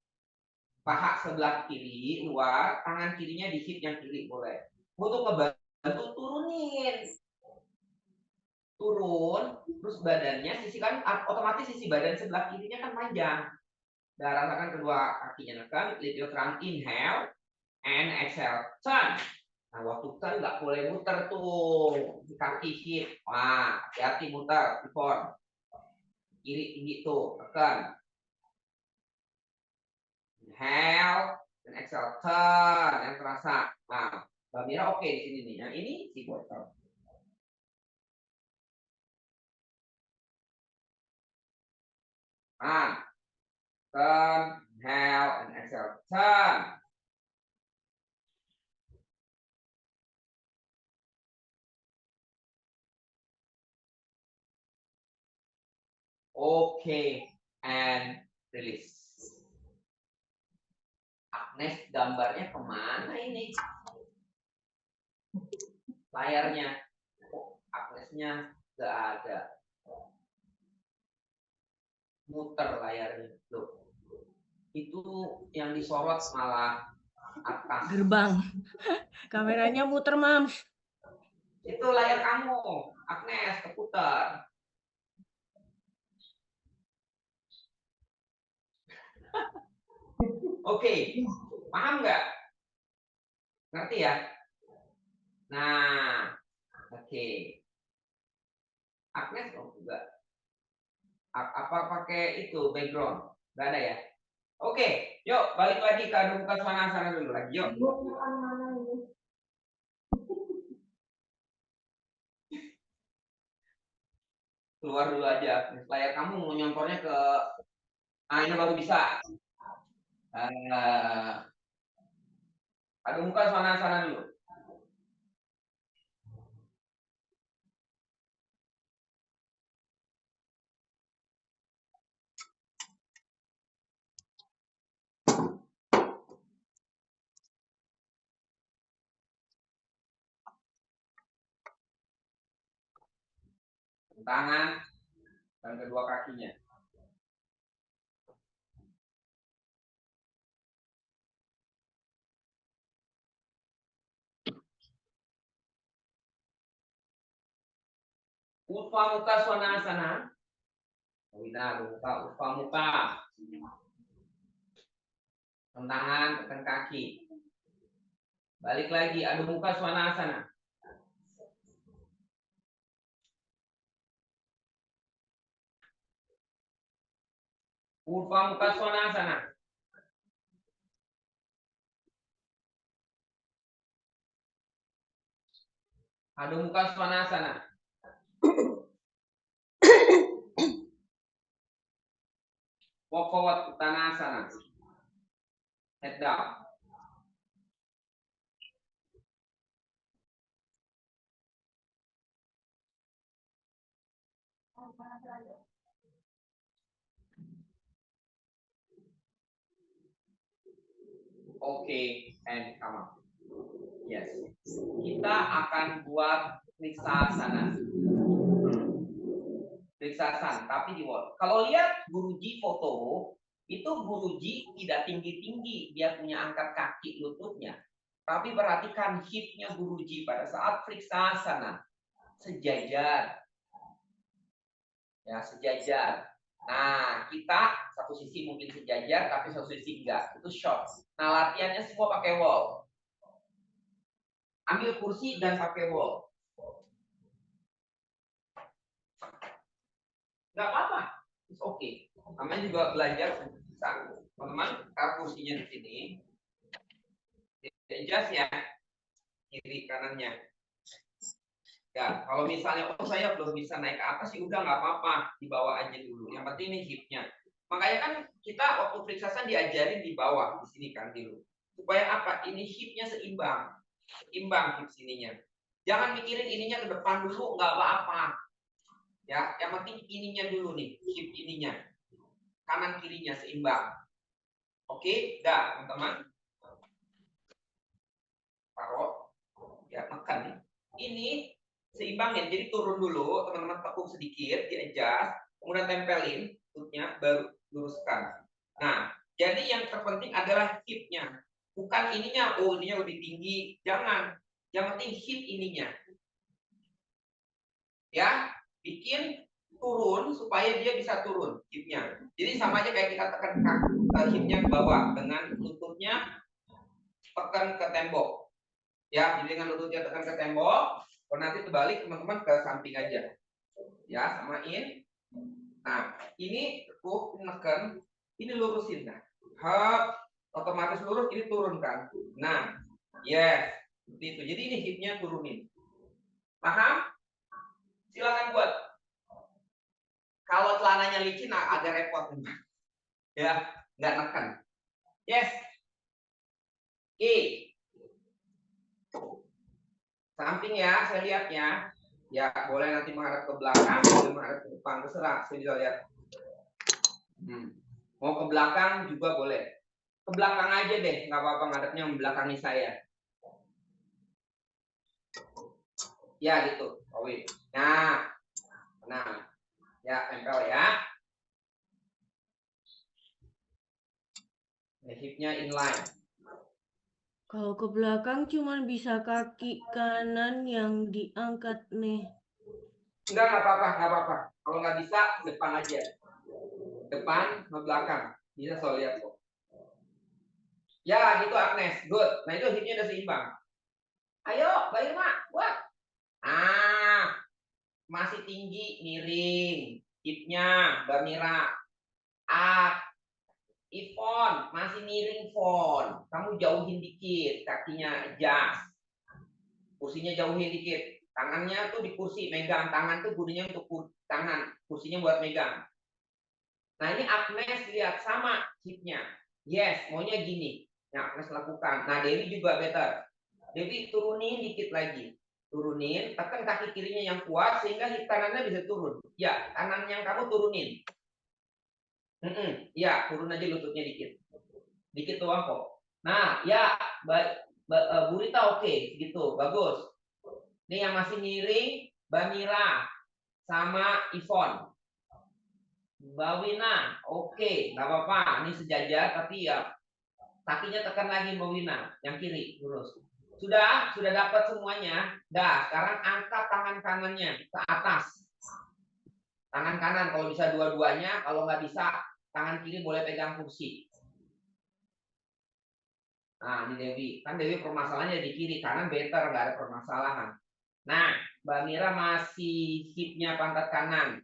paha sebelah kiri luar, tangan kirinya di hip yang kiri boleh. Untuk ngebantu turun, terus badannya sisihkan, otomatis sisi badan sebelah kirinya kan panjang. Dan rasakan kedua kakinya nekan, lift your trunk, inhale and exhale, turn. Nah, waktu turn nggak boleh muter tuh di kaki hip. Wah, hati-hati muter di form. Kiri tinggi tuh, tekan. Inhale dan exhale, turn yang terasa. Nah, Mbak Mira oke di sini nih. Yang ini si botol. Nah, turn, inhale and exhale, turn. Oke, and release. Agnes, gambarnya kemana ini? Layarnya. Oh, Agnesnya nggak ada. Muter layarnya. Loh. Itu yang disorot malah atas. Gerbang. Kameranya muter, Mams. Itu layar kamu. Agnes, keputar. Oke, paham nggak? Ngerti ya? Nah, oke. Agnes juga. Apa pakai itu background? Nggak ada ya? Oke, yuk balik lagi ke Adho Mukha Svanasana dulu lagi. Yuk. Keluar dulu aja. Layar kamu mau nyontornya ke ini baru bisa. Adho Mukha Svanasana dulu. Tangan dan kedua kakinya. Utva Mukha Svanasana. Utva Mukha. Tangan, tekan kaki. Balik lagi, Adho Mukha Svanasana. Utva Mukha Svanasana. Adho Mukha Svanasana. Walk forward, Uttanasana. Head down. Oke, and come on. Yes. Kita akan buat Vriksasana. Vriksasana, tapi di wall. Kalau lihat Guruji foto, itu Guruji tidak tinggi-tinggi, dia punya angkat kaki lututnya. Tapi perhatikan hipnya Guruji pada saat Vriksasana. Sejajar. Ya, sejajar. Nah, kita satu sisi mungkin sejajar, tapi satu sisi enggak. Itu short. Nah, latihannya semua pakai wall. Ambil kursi dan pakai wall. Nggak apa-apa. It's okay. Namanya juga belajar bisa. Teman-teman, taruh kursinya di sini. Adjust ya. Kiri kanannya. Ya, kalau misalnya saya belum bisa naik ke atas, ya udah nggak apa-apa, di bawah aja dulu. Yang penting ini hipnya. Makanya kan kita waktu Vriksasana diajarin di bawah di sini kan dulu. Supaya apa? Ini hipnya seimbang. Seimbang hip sininya. Jangan mikirin ininya ke depan dulu, nggak apa-apa. Ya, yang penting ininya dulu nih, hip ininya. Kanan kirinya seimbang. Oke, dah teman-teman. Taruh. Ya, makan nih. Ini seimbangin, jadi turun dulu, teman-teman tekuk sedikit, di adjust, kemudian tempelin tutnya, baru luruskan. Nah, Jadi yang terpenting adalah hipnya, bukan ininya. Oh, ininya lebih tinggi, jangan. Yang penting hip ininya. Ya, bikin turun supaya dia bisa turun hipnya. Jadi sama aja kayak kita tekan hipnya ke bawah dengan lututnya tekan ke tembok. Ya, jadi dengan lututnya tekan ke tembok. Kalau nanti terbalik teman-teman ke samping aja. Ya, samain. Nah, ini neken, ini lurusin. Nah, otomatis lurus, ini turunkan. Nah, yes, seperti itu. Jadi ini hipnya turunin. Paham? Silakan buat. Kalau celananya licin agak repot. Ya, nggak neken. Yes. Oke. Samping ya, saya lihat ya. Ya, boleh nanti menghadap ke belakang, boleh menghadap ke depan, terserah. Saya bisa lihat. Mau ke belakang juga boleh. Ke belakang aja deh, nggak apa-apa ngadepnya membelakangi saya. Ya gitu, Owi. Nah, ya tempel ya. Hipnya inline. Kalau ke belakang cuman bisa kaki kanan yang diangkat nih. Enggak apa-apa. Kalau nggak bisa, depan aja. Depan, ke belakang. Bisa saya lihat kok. Ya, gitu Agnes. Good. Nah, itu hipnya udah seimbang. Ayo, Mbak Irma, buat. Masih tinggi, miring. Hipnya, Mbak Mira. Ivon, masih miring, Fon. Kamu jauhin dikit, kakinya adjust. Kursinya jauhin dikit. Tangannya tuh di kursi, megang. Tangan tuh gunanya untuk tangan. Kursinya buat megang. Nah, ini Agnes lihat sama hipnya. Yes, maunya gini. Yang Agnes lakukan. Nah, Dewi juga better. Dewi turunin dikit lagi. Turunin, tekan kaki kirinya yang kuat sehingga hip kanannya bisa turun. Ya, kanan yang kamu turunin. Ya, turun aja lututnya dikit. Dikit doang kok. Nah, ya, Bu Rita oke, gitu, bagus. Ini yang masih miring, Mbak Mira sama Ivon. Mbak Wina, oke, nggak apa-apa. Ini sejajar, tapi ya kakinya tekan lagi Mbak Wina, yang kiri, lurus. Sudah dapat semuanya. Dah, sekarang angkat tangan kanannya ke atas. Tangan kanan kalau bisa dua-duanya, kalau nggak bisa tangan kiri boleh pegang kursi. Nah, ini Dewi. Kan Dewi permasalahannya di kiri, kanan better, nggak ada permasalahan. Nah, Mbak Mira masih hipnya pantat kanan.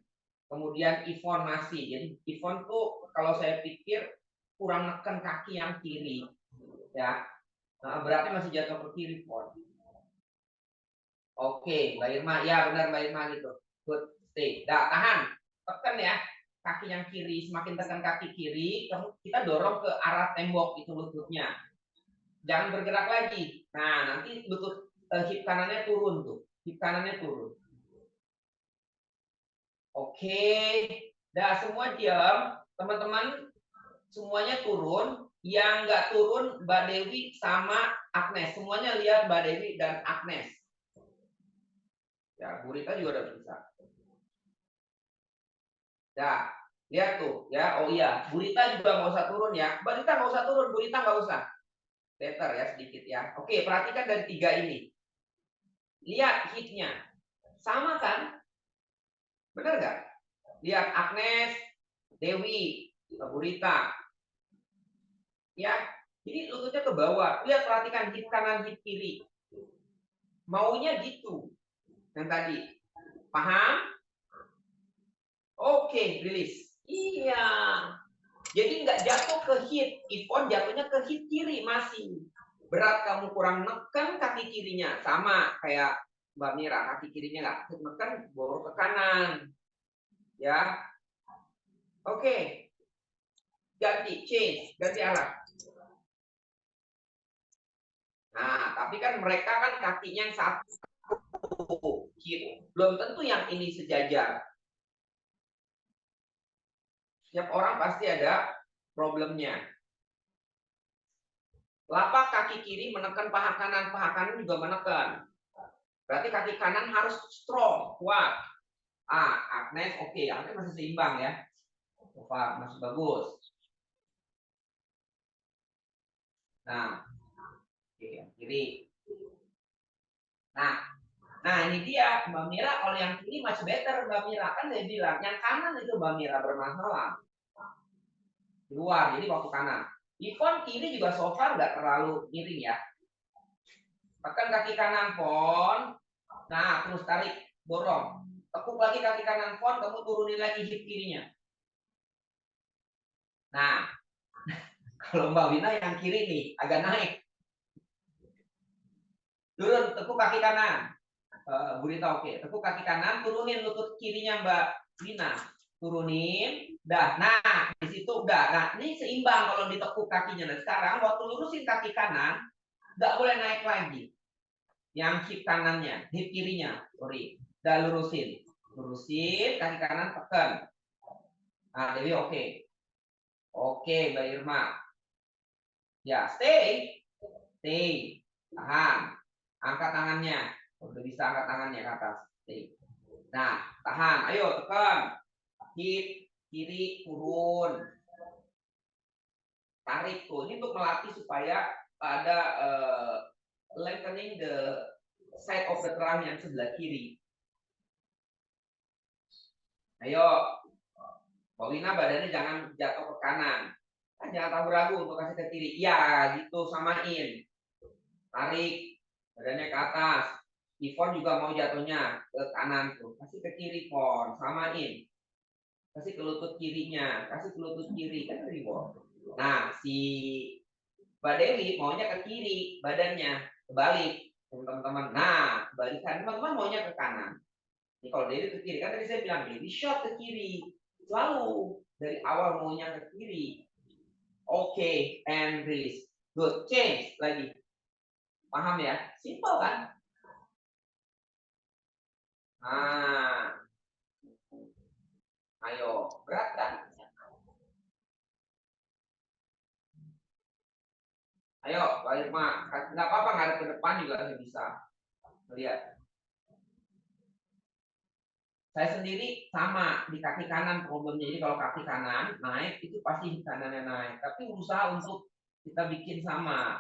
Kemudian Ivon masih. Jadi Ivon tuh kalau saya pikir kurang neken kaki yang kiri. Ya, beratnya masih jatuh ke kiri, Ivon. Oke, Mbak Irma. Ya, benar Mbak Irma gitu. Good, stay. Dah, tahan. Tekan ya. Kaki yang kiri. Semakin tekan kaki kiri, kita dorong ke arah tembok itu lututnya. Jangan bergerak lagi. Nah, nanti lutut hip kanannya turun tuh. Hip kanannya turun. Oke. Dah semua diam. Teman-teman semuanya turun. Yang nggak turun Mbak Dewi sama Agnes. Semuanya lihat Mbak Dewi dan Agnes. Ya, Bu Rita juga udah bisa. Ya, lihat tuh. Ya, oh iya. Bu Rita juga nggak usah turun ya. Mbak Rita nggak usah turun. Bu Rita nggak usah. Better ya sedikit ya. Oke, perhatikan dari 3 ini. Lihat hipnya. Sama kan? Benar nggak? Lihat Agnes, Dewi, Bu Rita. Ya, jadi lututnya ke bawah. Lihat, perhatikan hip kanan, hip kiri. Maunya gitu. Yang tadi. Paham? Oke, rilis. Iya. Jadi nggak jatuh ke hip. Ivon jatuhnya ke hip kiri masih. Berat kamu kurang neken kaki kirinya. Sama kayak Mbak Mira. Kaki kirinya nggak neken, bawa ke kanan. Ya. Oke. Ganti, change. Ganti arah. Nah, tapi kan mereka kan kakinya yang satu. Gitu. Belum tentu yang ini sejajar. Setiap orang pasti ada problemnya. Lapak kaki kiri menekan paha kanan juga menekan. Berarti kaki kanan harus strong, kuat. Agnes oke, Agnes masih seimbang ya. Masih bagus. Nah, oke, yang kiri. Nah ini dia Mbak Mira, kalau yang kiri much better Mbak Mira, kan saya bilang yang kanan itu Mbak Mira bermasalah di luar, jadi waktu kanan. Ipon kiri juga so far nggak terlalu miring ya. Tekan kaki kanan pon, nah terus tarik, dorong, tekuk lagi kaki kanan pon, kamu turunin lagi hip kirinya. Nah kalau Mbak Wina yang kiri nih agak naik, turun tekuk kaki kanan. Bu Rita oke. Tekuk kaki kanan, turunin lutut kirinya Mbak Lina. Turunin. Dah. Nah, di situ udah. Nah, ini seimbang kalau ditekuk kakinya. Nah, sekarang waktu lurusin kaki kanan, nggak boleh naik lagi. Yang hip kanannya, hip kirinya. Sorry. Udah lurusin. Lurusin, kaki kanan tekan. Nah, Dewi oke. Oke, Mbak Irma. Ya, stay. Stay. Tahan. Angkat tangannya. Udah bisa angkat tangannya ke atas. Nah, tahan. Ayo tekan. Hip kiri turun. Tarik tuh. Ini untuk melatih supaya ada lengthening the side of the trunk yang sebelah kiri. Ayo. Paulina badannya jangan jatuh ke kanan. Jangan ragu-ragu untuk kasih ke kiri. Ya, gitu samain. Tarik badannya ke atas. Ivon juga mau jatuhnya ke kanan tuh. Kasih ke kiri, Pon. Samain. Kasih ke lutut kirinya. Kasih ke lutut kiri. Kan reward. Nah, si Mbak Dewi maunya ke kiri badannya. Kebalik. Teman-teman. Nah, kebalikan. Teman-teman maunya ke kanan. Ini kalau Dewi ke kiri. Kan tadi saya bilang, Dewi shot ke kiri. Selalu. Dari awal maunya ke kiri. Oke. And release. Good. Change. Lagi. Paham ya? Simple kan? Nah, ayo, berat kan? Ayo, Pak Irma, nggak apa-apa ngadep ke depan juga nggak bisa. Lihat, saya sendiri sama di kaki kanan problemnya. Jadi kalau kaki kanan naik itu pasti kanannya naik. Tapi berusaha untuk kita bikin sama.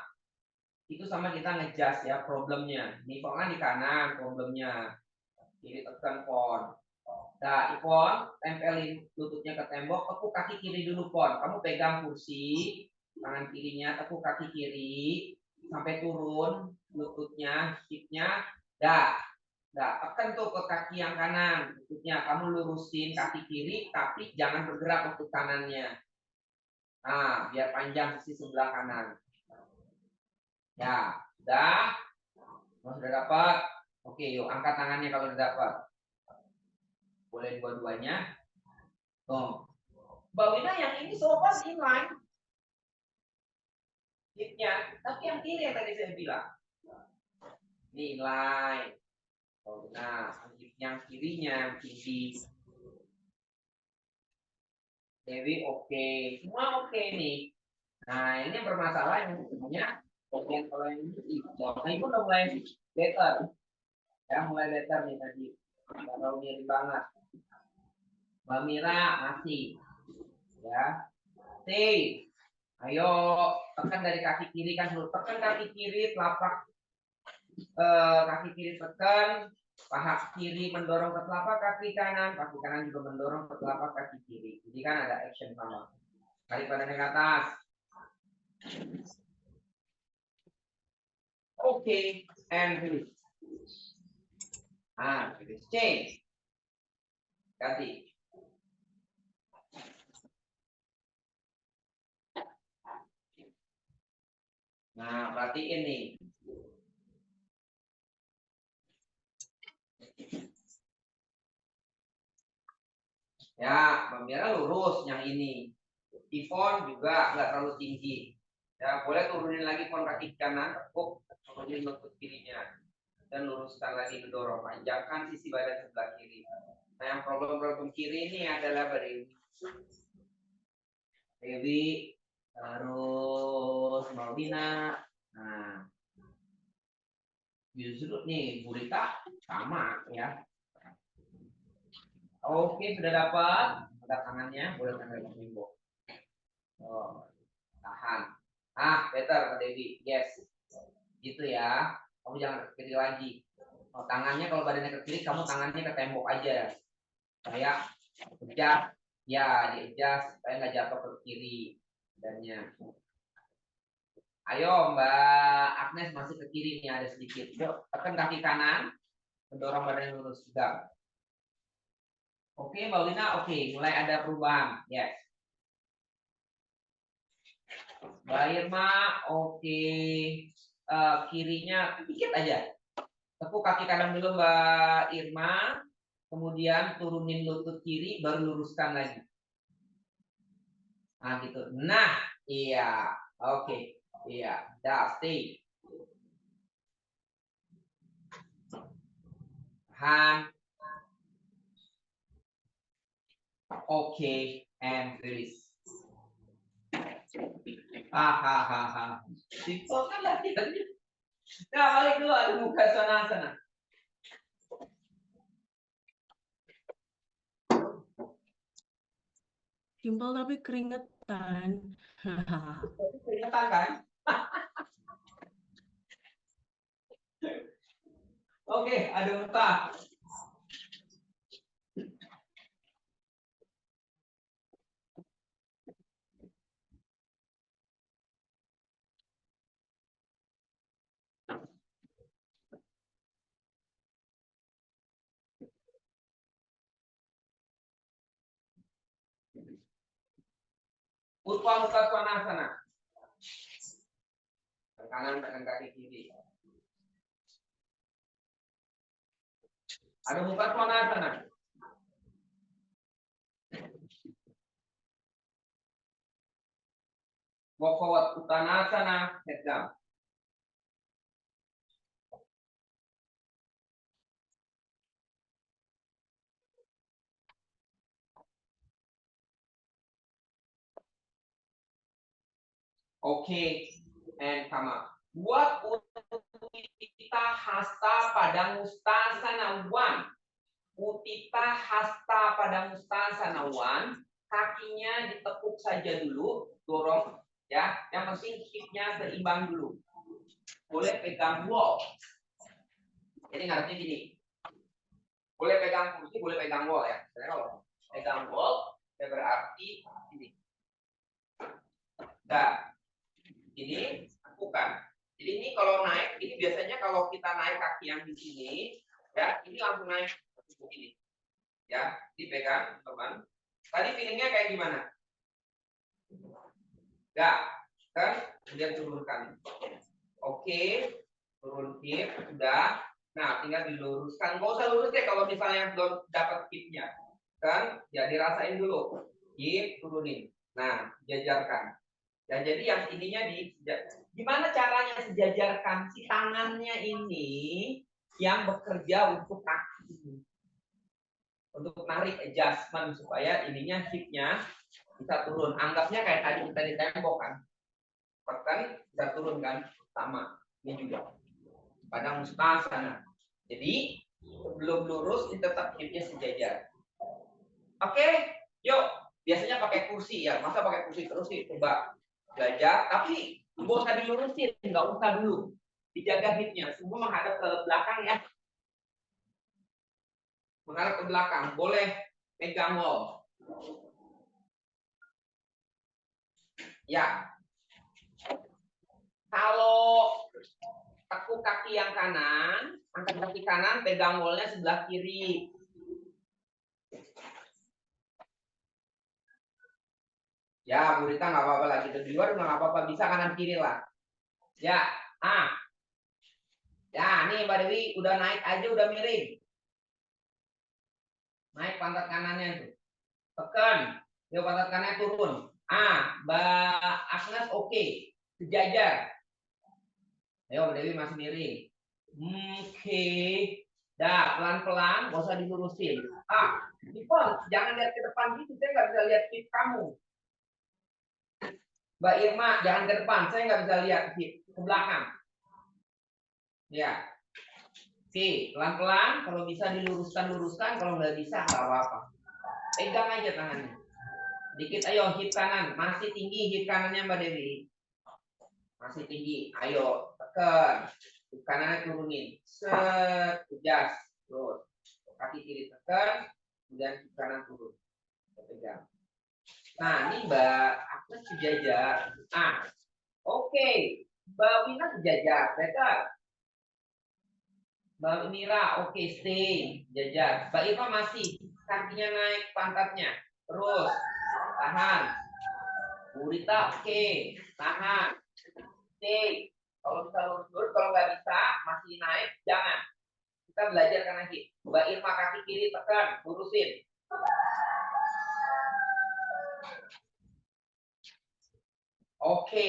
Itu sama kita ngejust ya problemnya. Nih kok kan di kanan problemnya. Kiri tekan pon. Nah, Ipon, tempelin lututnya ke tembok, tekuk kaki kiri dulu, Pon. Kamu pegang kursi, tangan kirinya, tekuk kaki kiri, sampai turun, lututnya, hipnya, dah. Tekan tuh ke kaki yang kanan, lututnya. Kamu lurusin kaki kiri, tapi jangan bergerak untuk kanannya. Nah, biar panjang sisi sebelah kanan. Ya, sudah dapat. Oke, yuk angkat tangannya kalau sudah dapat. Boleh dua-duanya. Oh. Mbak Wina yang ini so far inline. Hipnya, tapi yang kiri yang tadi saya bilang. Ini inline. Oh, nah, yang kirinya tinggi. Dewi oke. Semua oke nih. Nah, ini yang bermasalah yang sebenarnya bagian kalau yang ini. Nah, itu udah mulai better. Ya, mulai better nih tadi. Kalau mirip banget. Mbak Mira masih. Ya. Stay. Ayo, tekan dari kaki kiri kan dulu. Tekan kaki kiri, telapak kaki kiri tekan, paha kiri mendorong ke telapak kaki kanan juga mendorong ke telapak kaki kiri. Jadi kan ada action sama. Tarik badannya ke atas. Oke, and release. Release. Change. Ganti. Nah, perhatiin nih. Ya, Mbak Mira lurus yang ini. Ivon juga nggak terlalu tinggi. Ya, boleh turunin lagi pon kaki kanan, tekuk, turunin lutut kirinya. Dan luruskan lagi mendorong. Panjangkan sisi badan sebelah kiri. Nah, yang problem kiri ini adalah Dewi, terus Maudina. Nah, justru nih Bu Rita sama ya. Oke, sudah dapat. Angkat tangannya, boleh tangan minggu. Oh, tahan. better Mbak Dewi. Yes. Gitu ya. Kamu jangan ke kiri lagi. Oh, tangannya kalau badannya ke kiri, kamu tangannya ke tembok aja. Kayak adjust. Ya, di adjust supaya nggak jatuh ke kiri. Badannya. Ayo Mbak Agnes masih ke kiri nih, ada sedikit. Yuk, tekan kaki kanan. Mendorong badan lurus juga. Oke, Mbak Lina, oke. Mulai ada perubahan. Yes. Mbak Irma, oke. Kirinya sedikit aja. Tekuk kaki kanan dulu Mbak Irma. Kemudian turunin lutut kiri, baru luruskan lagi. Nah gitu. Nah, iya. Oke. Iya. Dah, stay. Tahan. Oke. And release. Hahaha. Simple kan latihannya. Nah, balik dulu. Ada muka Svanasana. Simpel tapi keringetan. Keringetan kan? Oke, ada muka. Utpa Muka Svanasana. Kanan tekan kaki kiri. Ada Muka Svanasana. Walk forward Uttanasana, head down. Oke, and come up. Buat Utthita Hasta pada Mustasana 1. Utthita Hasta pada Mustasana 1. Kakinya ditekuk saja dulu, dorong ya. Yang penting hipnya seimbang dulu. Boleh pegang wall. Jadi ngarepnya gini. Boleh pegang kursi, boleh pegang wall ya. Sebenarnya kalau pegang wall, ya berarti ini. Nah, ini bukan. Jadi ini kalau naik, ini biasanya kalau kita naik kaki yang di sini, ya ini langsung naik begini. Ya, dipegang, teman. Tadi feelingnya kayak gimana? Ya, kan? Kemudian turunkan. Oke, turun hip, sudah. Nah, tinggal diluruskan. Nggak usah lurus deh kalau misalnya belum dapat hipnya. Kan? Ya dirasain dulu. Hip, turunin. Nah, jajarkan. Dan jadi yang ininya gimana caranya sejajarkan si tangannya ini yang bekerja untuk kaki ini. Untuk narik adjustment supaya ininya hipnya bisa turun. Anggapnya kayak tadi kita di tembok kan. Tekan bisa turun kan. Sama. Ini juga. Pada Mustasana. Jadi belum lurus ini tetap hipnya sejajar. Oke, yuk. Biasanya pakai kursi ya. Masa pakai kursi terus sih? Coba belajar, tapi nggak usah dilurusin, nggak usah dulu. Dijaga hipnya, semua menghadap ke belakang ya. Menghadap ke belakang, boleh pegang wall. Ya. Kalau tekuk kaki yang kanan, angkat kaki kanan, pegang wallnya sebelah kiri. Ya, Bu Rita nggak apa-apa lagi. Di luar nggak apa-apa, bisa kanan kiri lah. Ya, ya, nih Mbak Dewi udah naik aja, udah miring. Naik pantat kanannya tuh. Tekan. Yuk pantat kanannya turun. Mbak Agnes oke. Sejajar. Ayo Mbak Dewi masih miring. Oke. Dah, pelan-pelan, nggak usah dilurusin. Nipon, jangan lihat ke depan gitu, saya nggak bisa lihat hip kamu. Mbak Irma, jangan ke depan, saya nggak bisa lihat hip ke belakang. Ya. Oke, pelan-pelan, kalau bisa diluruskan, kalau nggak bisa nggak apa-apa. Pegang aja tangannya. Dikit, ayo hip kanan, masih tinggi hip kanannya Mbak Dewi. Masih tinggi. Ayo, tekan. Hip kanannya turunin. Set, adjust. Terus. Kaki kiri tekan, kemudian hip kanan turun. Pegang. Nah, ini Mbak Agnes sejajar. Ah, oke. Mbak Wina sejajar. Better. Mbak Mira, oke, stay. Jajar. Mbak Irma masih. Kakinya naik, pantatnya. Terus. Tahan. Bu Rita, oke. Tahan. Stay. Kalau bisa lurus-lurus, kalau nggak bisa, masih naik, jangan. Kita belajar kanan kiri. Mbak Irma kaki kiri tekan, lurusin. Oke.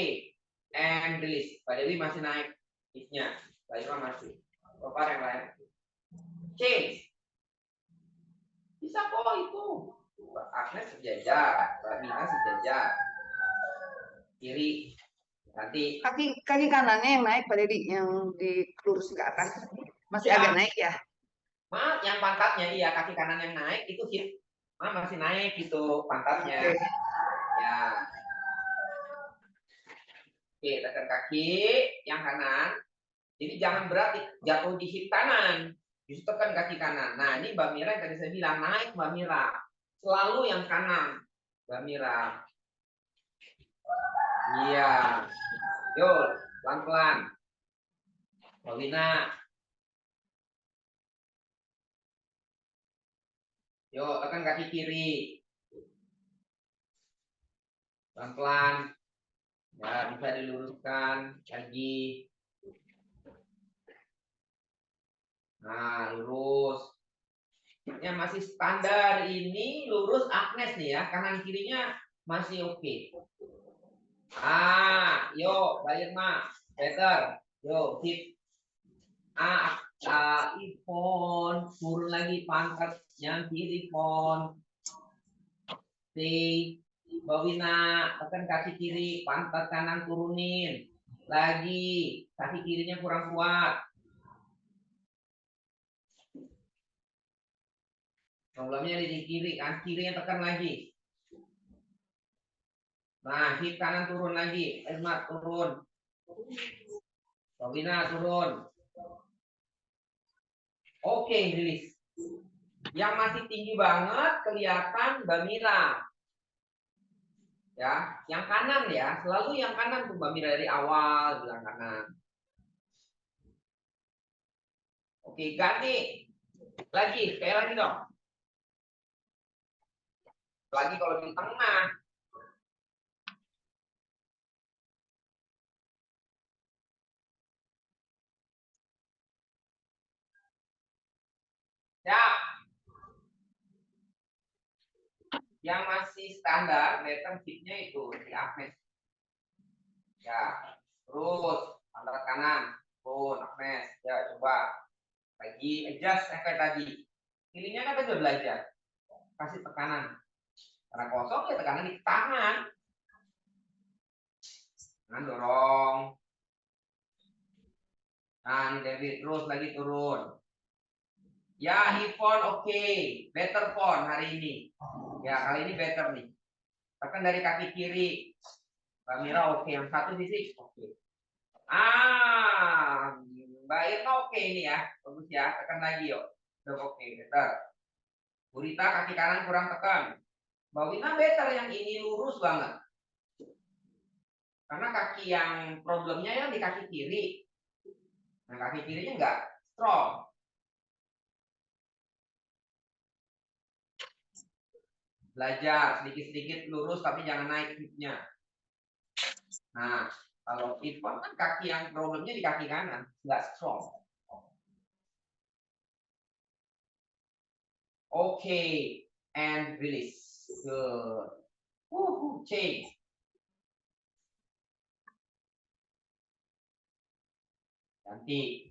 And release. Mbak Dewi masih naik hipnya. Mbak Irma masih. Bapak yang lain. Change. Bisa kok itu. Mbak Agnes sejajar. Mbak Mina sejajar. Kiri. Nanti. Kaki kanannya yang naik Pak Dedi, yang dilurus ke atas. Masih Ya. agak naik ya? Maaf, yang pantatnya iya, kaki kanan yang naik itu hip. Masih naik gitu pantatnya. Oke. Ya. Oke, tekan kaki yang kanan. Jadi jangan berarti jatuh di hip kanan. Justru tekan kaki kanan. Nah, ini Mbak Mira yang tadi saya bilang naik Mbak Mira. Selalu yang kanan, Mbak Mira. Iya. Yuk, pelan-pelan. Mbak Wina. Yuk, tekan kaki kiri. Pelan-pelan. Ya, bisa diluruskan lagi. Nah, lurus. Yang masih standar ini lurus Agnes nih ya. Kanan kirinya masih oke. Yuk, Mbak Irma. Better. Yuk, hip. Ipon. Turun lagi pantatnya kiri, Ipon. Stay. Mbak Wina, tekan kaki kiri, pantat kanan turunin. Lagi, kaki kirinya kurang kuat. Problemnya di kiri, kan kirinya tekan lagi. Nah, hip kanan turun lagi. Irma turun. Mbak Wina turun. Oke, rilis. Yang masih tinggi banget kelihatan Mbak Mira. Ya, yang kanan ya, selalu yang kanan tuh Mbak Mira dari awal bilang kanan. Oke, ganti. Lagi, kayak lagi dong. Lagi kalau di tengah. Ya. Yang masih standar, pattern hipnya itu di Agnes. Ya, terus pantat kanan, turun Agnes. Ya, coba lagi adjust kayak tadi. Kirinya kan kita udah belajar. Kasih tekanan. Karena kosong ya tekanan di tangan. Nah, dorong. Nah, ini David terus lagi turun. Ya, hip phone oke. Better phone hari ini. Ya, kali ini better nih. Tekan dari kaki kiri. Mbak Mira oke. Yang satu sisi oke. Mbak Irma oke ini ya. Bagus ya. Tekan lagi yuk. Udah oke, better. Bu Rita kaki kanan kurang tekan. Mbak Wina better yang ini lurus banget. Karena kaki yang problemnya yang di kaki kiri. Nah, kaki kirinya enggak strong. Belajar sedikit-sedikit lurus tapi jangan naik hipnya. Nah, kalau Ipon kan kaki yang problemnya di kaki kanan, nggak strong. Oke, and release. Good. Change. Ganti.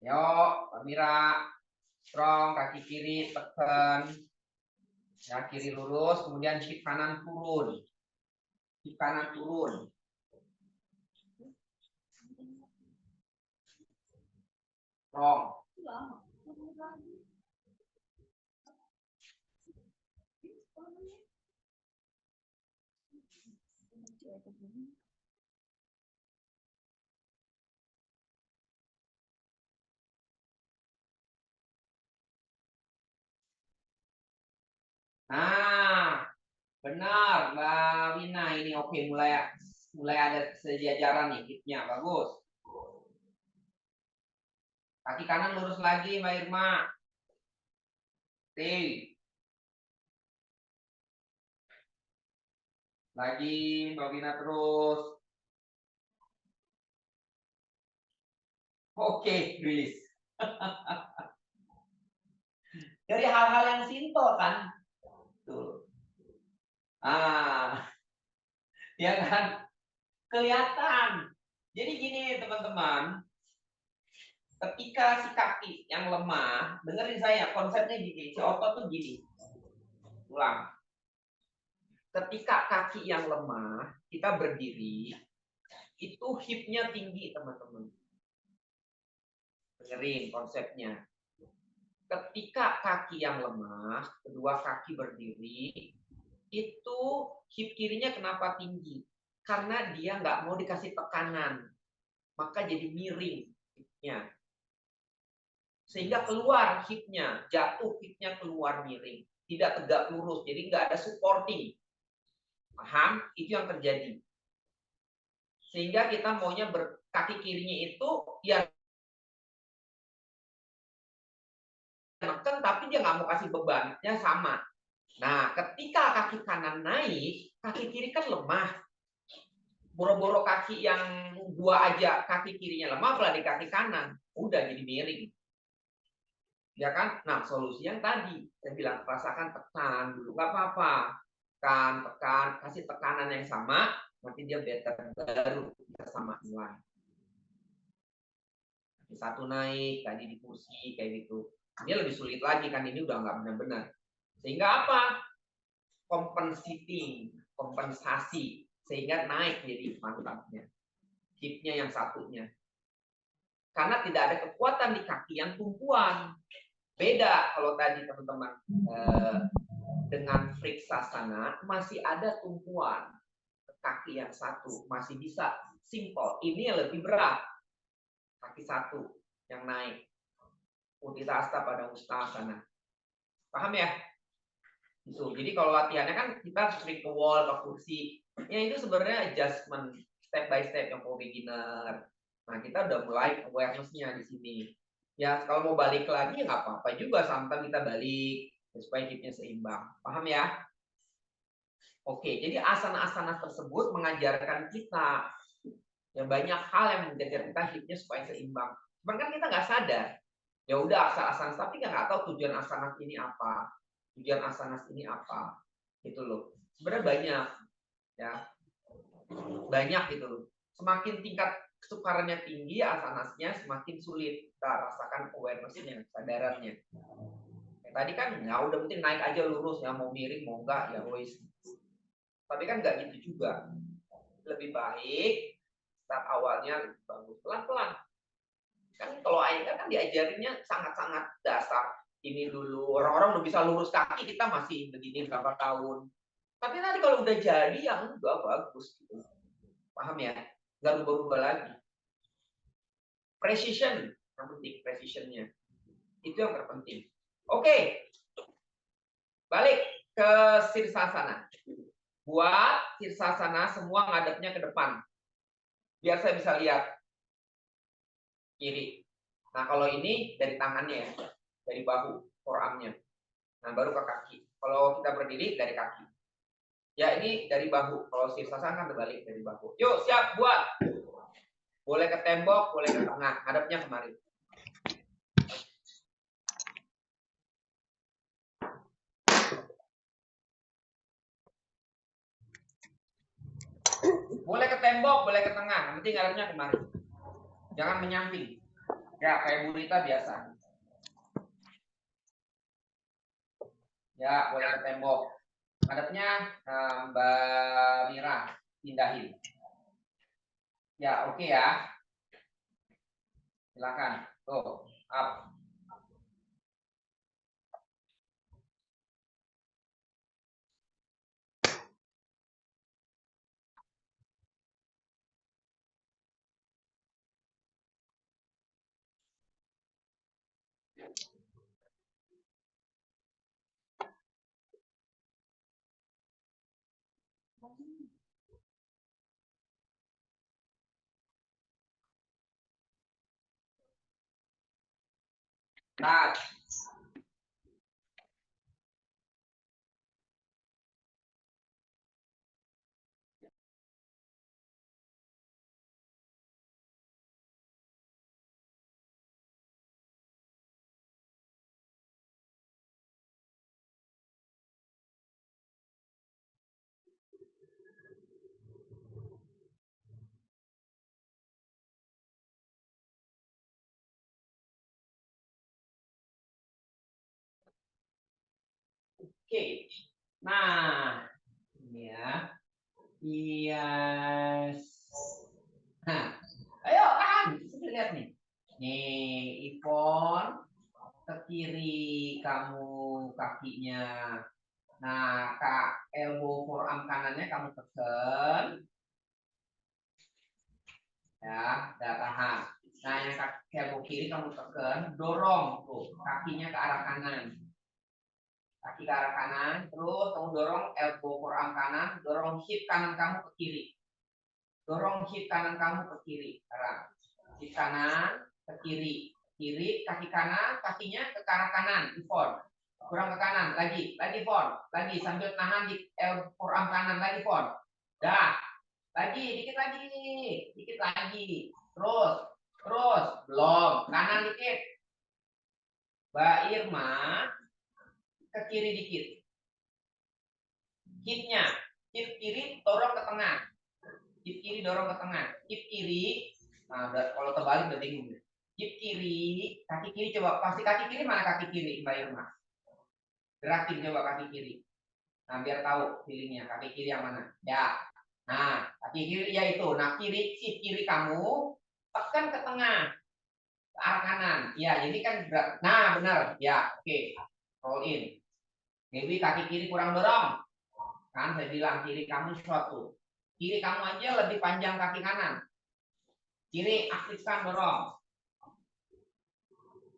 Yuk, Mbak Mira. Strong, kaki kiri tekan. Ya, kiri lurus, kemudian hip kanan turun. Hip kanan turun. Wrong. Nah, benar Mbak Wina ini oke mulai ada sejajaran nih hipnya bagus. Kaki kanan lurus lagi Mbak Irma. Oke. Lagi Mbak Wina terus. Oke, rilis. Dari hal-hal yang simpel kan. Tuh. Ya kan? Kelihatan. Jadi gini teman-teman. Ketika si kaki yang lemah, dengerin saya, konsepnya gini, si otot tuh gini. Ulang. Ketika kaki yang lemah, kita berdiri, itu hipnya tinggi teman-teman. Dengerin konsepnya. Ketika kaki yang lemah, kedua kaki berdiri, itu hip kirinya kenapa tinggi? Karena dia nggak mau dikasih tekanan, maka jadi miring hipnya. Sehingga keluar hipnya, jatuh hipnya keluar miring, tidak tegak lurus, jadi nggak ada supporting. Paham? Itu yang terjadi. Sehingga kita maunya kaki kirinya itu ya neken, tapi dia nggak mau kasih bebannya sama. Nah, ketika kaki kanan naik, kaki kiri kan lemah. Boro-boro kaki yang dua aja, kaki kirinya lemah, apalagi kaki kanan, udah jadi miring. Ya kan? Nah, solusi yang tadi saya bilang rasakan tekan dulu, nggak apa-apa. Tekan, kasih tekanan yang sama, nanti dia better, baru bisa sama mulai. Kaki satu naik, tadi di kursi kayak gitu. Ini lebih sulit lagi kan, ini udah nggak benar-benar. Sehingga apa? Kompensasi, sehingga naik jadi mantapnya. Hipnya yang satunya. Karena tidak ada kekuatan di kaki yang tumpuan. Beda kalau tadi teman-teman dengan friksasana masih ada tumpuan kaki yang satu, masih bisa simple. Ini yang lebih berat, kaki satu yang naik. Utthita pada Ustasana. Paham ya? Gitu. Jadi kalau latihannya kan kita sering ke wall, ke kursi. Ya itu sebenarnya adjustment step by step yang for beginner. Nah kita udah mulai awareness-nya di sini. Ya kalau mau balik lagi ya nggak apa-apa juga, sampai kita balik supaya hipnya seimbang. Paham ya? Oke, jadi asana-asana tersebut mengajarkan kita ya banyak hal yang mengajar kita hipnya supaya seimbang. Cuman kan kita nggak sadar. Ya udah asana-asana, tapi nggak tahu tujuan asana ini apa. Tujuan asana ini apa. Gitu loh. Sebenarnya banyak. Ya. Banyak gitu loh. Semakin tingkat kesukarannya tinggi, asanasnya semakin sulit kita rasakan awareness-nya, kesadarannya. Tadi kan ya udah penting naik aja lurus, ya mau miring mau enggak ya wis. Tapi kan enggak gitu juga. Lebih baik start awalnya bagus, pelan-pelan. Kan kalau Aida kan diajarinnya sangat-sangat dasar. Ini dulu orang-orang udah bisa lurus kaki, kita masih begini berapa tahun. Tapi nanti kalau udah jadi yang udah bagus gitu. Paham ya? Nggak rubah-rubah lagi. Precision, yang penting precisionnya. Itu yang terpenting. Oke. Balik ke sirsasana. Buat sirsasana semua ngadepnya ke depan. Biar saya bisa lihat kiri. Nah, kalau ini dari tangannya ya, dari bahu, forearmnya. Nah, baru ke kaki. Kalau kita berdiri dari kaki. Ya, ini dari bahu. Kalau sirsasana kan berbalik dari bahu. Yuk, siap buat. Boleh ke tembok, boleh ke tengah. Ngadepnya kemari. Boleh ke tembok, boleh ke tengah. Yang penting ngadepnya kemari. Jangan menyamping. Ya, kayak burita biasa. Ya, boleh ke tembok. Ngadepnya Mbak Mira, pindahin. Ya, oke ya. Silakan. Tuh, up. Nah, oke. Nah, ini ya. Yes. Nah, ayo kan, kita lihat nih. Nih, Ipon ke kiri kamu kakinya. Nah, Kak, elbow forearm kanannya kamu tekan. Ya, udah tahan. Nah, yang kaki elbow kiri kamu tekan, dorong tuh kakinya ke arah kanan. Kaki ke arah kanan, terus kamu dorong elbow forearm kanan, dorong hip kanan kamu ke kiri. Dorong hip kanan kamu ke kiri. Sekarang hip kanan ke kiri. Kiri, kaki kanan, kakinya ke arah kanan. Ipon. Kurang ke kanan, lagi Pon. Lagi sambil tahan di forearm kanan lagi Pon. Dah. Lagi, dikit lagi. Dikit lagi. Terus, belum. Kanan dikit. Mbak Irma ke kiri dikit. Hipnya, hip kiri dorong ke tengah. Hip kiri dorong ke tengah. Hip kiri, nah kalau terbalik udah bingung. Hip kiri, kaki kiri coba. Pasti kaki kiri mana kaki kiri Mbak Irma? Gerakin coba kaki kiri. Nah biar tahu feelingnya kaki kiri yang mana. Ya. Nah kaki kiri ya itu. Nah kiri, hip kiri kamu tekan ke tengah. Ke arah kanan. Ya jadi kan berat. Nah benar. Ya oke. Roll in. Maybe kaki kiri kurang dorong. Kan saya bilang kiri kamu suatu. Kiri kamu aja lebih panjang kaki kanan. Kiri aktifkan dorong.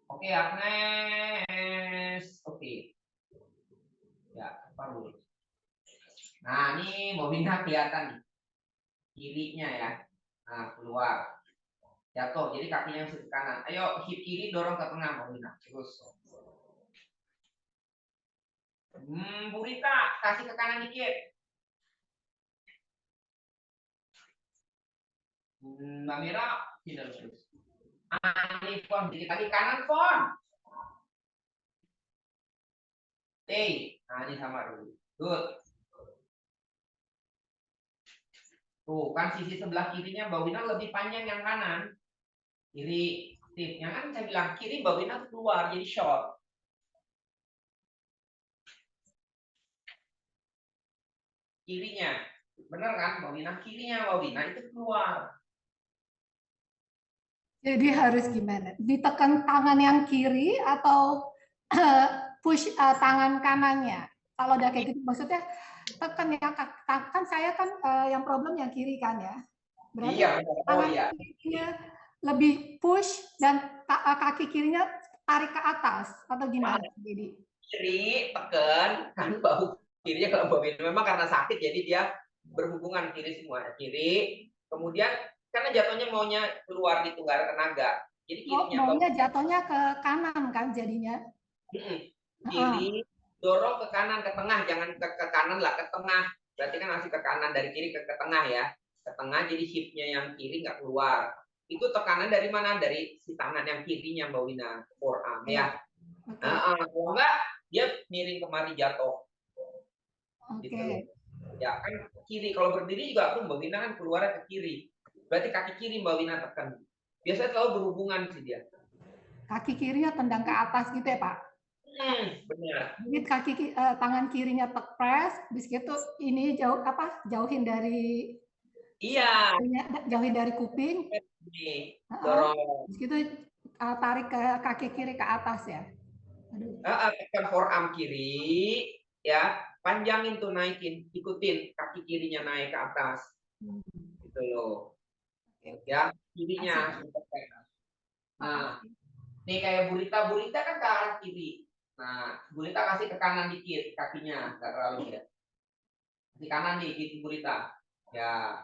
Oke Agnes. Oke. Ya baru. Nah ini bobinnya kelihatan nih. Kirinya ya. Nah keluar. Jatuh. Jadi kakinya ke kanan. Ayo hip kiri dorong ke tengah bobinnya. Terus. Bu Rita kasih ke kanan dikit. Mbak Mira tidak terus. Ini Pon dikit lagi kanan Pon. Nah ini sama dulu. Good. Tuh kan sisi sebelah kirinya Mbak Wina lebih panjang yang kanan. Kiri tipnya kan saya bilang kiri Mbak Wina keluar jadi short. Kirinya. Bener kan Mbak Wina? Kirinya Mbak Wina itu keluar. Jadi harus gimana? Ditekan tangan yang kiri atau push tangan kanannya? Kalau udah kayak gitu maksudnya tekan ya kan saya kan yang problem yang kiri kan ya. Berarti Iya. tangan kirinya lebih push dan kaki kirinya tarik ke atas atau gimana? Jadi Kiri tekan kan bahu kirinya kalau Mbak Wina memang karena sakit jadi dia berhubungan kiri semua. Kiri kemudian karena jatuhnya maunya keluar gitu nggak ada tenaga. Jadi kirinya maunya jatuhnya ke kanan kan jadinya. Kiri dorong ke kanan ke tengah, jangan ke kanan lah, ke tengah. Berarti kan masih ke kanan dari kiri ke tengah ya. Ke tengah jadi hipnya yang kiri nggak keluar. Itu tekanan dari mana? Dari si tangan yang kirinya Mbak Wina, forearm ya. Kalau enggak dia miring kemari jatuh. Gitu. Ya kan kiri kalau berdiri juga pun Mbak Wina kan keluarnya ke kiri. Berarti kaki kiri Mbak Wina tekan. Biasanya selalu berhubungan sih dia. Kaki kirinya tendang ke atas gitu ya Pak? Benar. Jadi tangan kirinya press, bis gitu ini jauhin dari iya jauhin dari kuping. Nih, Oh, dorong. gitu tarik ke kaki kiri ke atas ya. Aduh. Tekan forearm kiri, ya, panjangin tuh, naikin, ikutin kaki kirinya naik ke atas, gitu loh. Oke, oke. Ya, kirinya. Asik. Nah, nih kayak Burita kan ke arah kiri. Nah, Burita kasih ke kanan dikit kakinya, nggak terlalu ya. Di kanan nih, gitu Burita. Ya,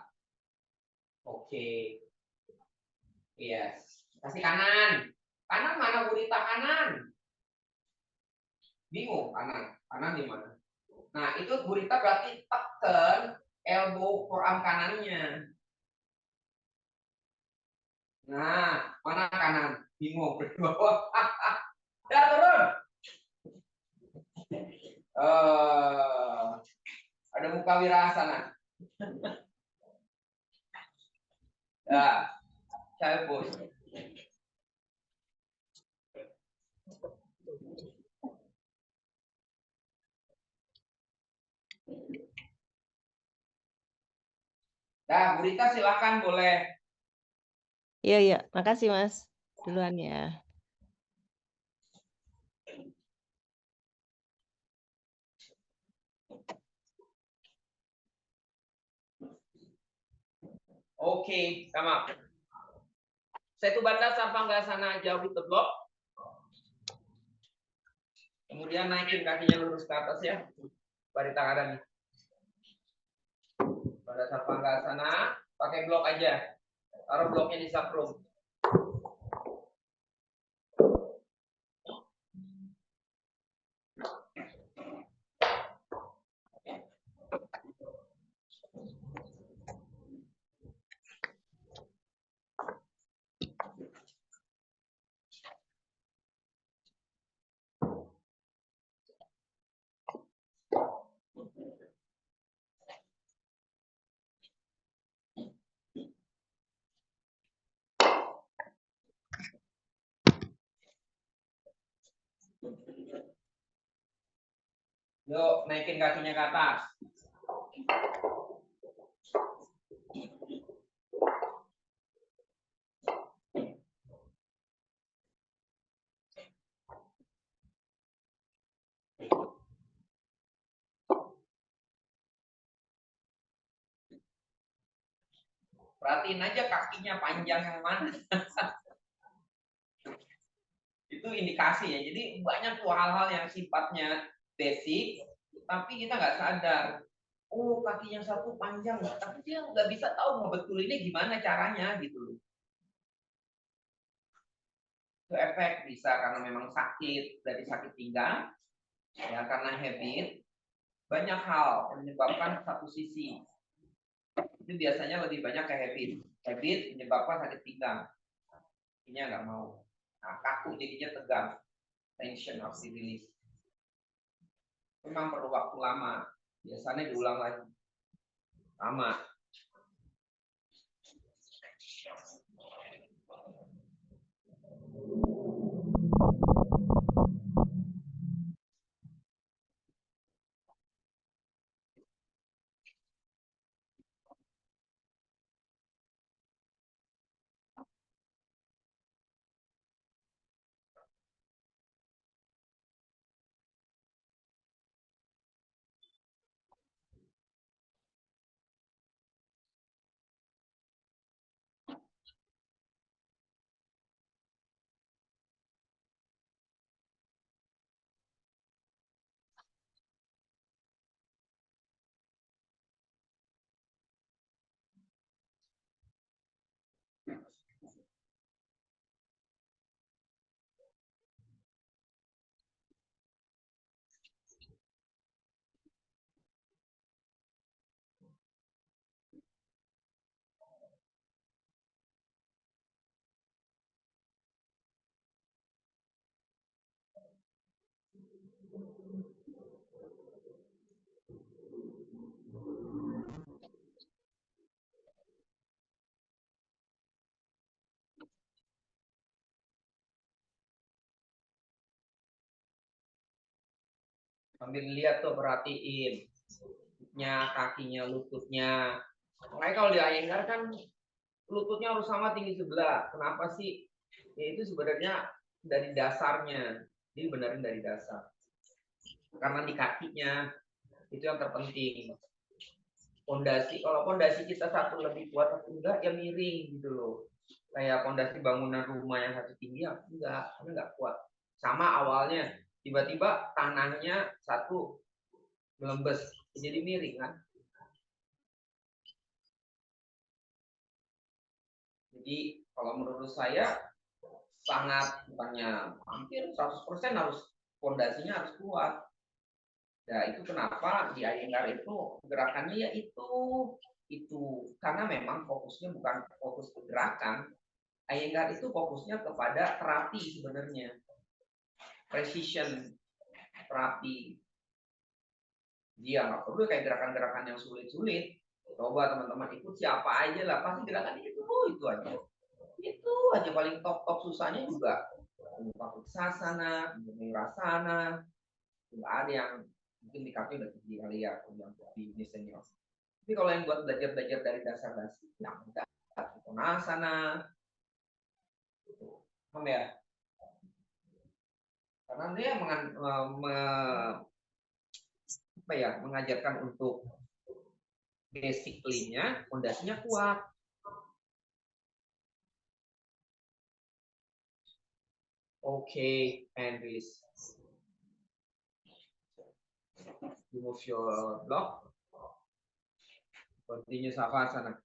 oke. Yes. Kasih kanan. Kanan mana Burita kanan? Bingung kanan. Kanan di mana? Nah, itu Burita berarti tekan elbow forearm kanannya. Nah, mana kanan? Bingung berdua. Ya, turun. Ada muka wirasana. Ya, saya bos. Nah, Burita silakan boleh. Iya, iya. Makasih, Mas. Duluan ya. Oke, sama. Setu Bandar Sarvanggasana jauh di blok. Kemudian naikin kakinya lurus ke atas ya. Barita kanan. Pada Sarvanggasana, pakai blok aja. Taruh bloknya di saprum. Yuk, naikin kakinya ke atas. Perhatiin aja kakinya panjang yang mana. Itu indikasi ya. Jadi banyak tuh hal-hal yang sifatnya basic, tapi kita nggak sadar. Oh, kaki yang satu panjang, tapi dia nggak bisa tahu ngebetulinnya gimana caranya gitu loh. Itu efek bisa karena memang sakit dari sakit pinggang, ya karena habit. Banyak hal yang menyebabkan satu sisi. Itu biasanya lebih banyak ke habit. Habit menyebabkan sakit pinggang. Ini nggak mau. Nah, kaku jadinya tegang. Tension harus di-release. Memang perlu waktu lama. Biasanya diulang lagi. Lama. Sambil lihat tuh, perhatiin kakinya, lututnya. Makanya kalau di Iyengar kan lututnya harus sama tinggi sebelah. Kenapa sih? Ya itu sebenarnya dari dasarnya. Jadi benerin dari dasar. Karena di kakinya itu yang terpenting. Pondasi, kalau pondasi kita satu lebih kuat atau enggak ya miring gitu loh. Kayak pondasi bangunan rumah yang satu tinggi ya enggak, karena enggak kuat. Sama awalnya, tiba-tiba tanahnya satu melembes jadi miring kan. Jadi kalau menurut saya sangat bukannya hampir 100% harus pondasinya harus kuat. Nah, itu kenapa di Iyengar itu gerakannya ya itu karena memang fokusnya bukan fokus ke gerakan. Iyengar itu fokusnya kepada terapi sebenarnya. Precision terapi. Dia nggak perlu kayak gerakan-gerakan yang sulit-sulit. Coba teman-teman ikut siapa aja lah, pasti gerakan itu aja. Itu aja paling top susahnya juga. Untuk sasana, rasana, nggak ada yang mungkin di kafe udah tinggi kali ya yang di senior. Tapi kalau yang buat belajar dari dasar-dasar, ya enggak, asana, paham ya? Karena dia mengajarkan untuk basically-nya, fondasinya kuat. Okay, and release. Remove your block. Continue savasana.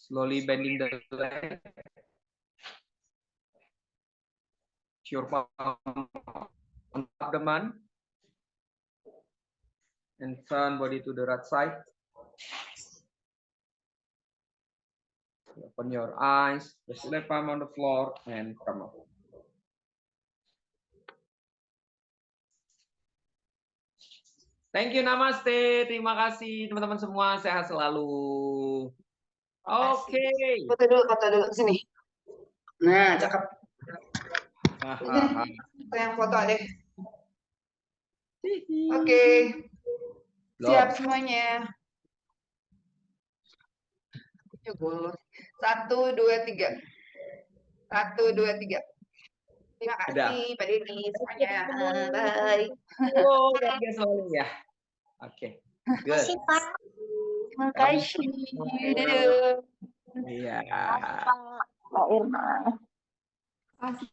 Slowly bending the leg. Your palm on abdomen. And turn body to the right side. Open your eyes. Press the left palm on the floor and come up. Thank you, namaste. Terima kasih teman-teman semua. Sehat selalu. Oke. Foto dulu sini. Nah, cakep. Hahaha. Aku yang foto deh. Oke, siap semuanya. 1, 2, 3. 1, 2, 3. Terima kasih Pak Denny semuanya. Bye. Oh, bahagia selalu ya. Oke. Good. Terima kasih. Dadah. Iya. Pak Irma. Kasih.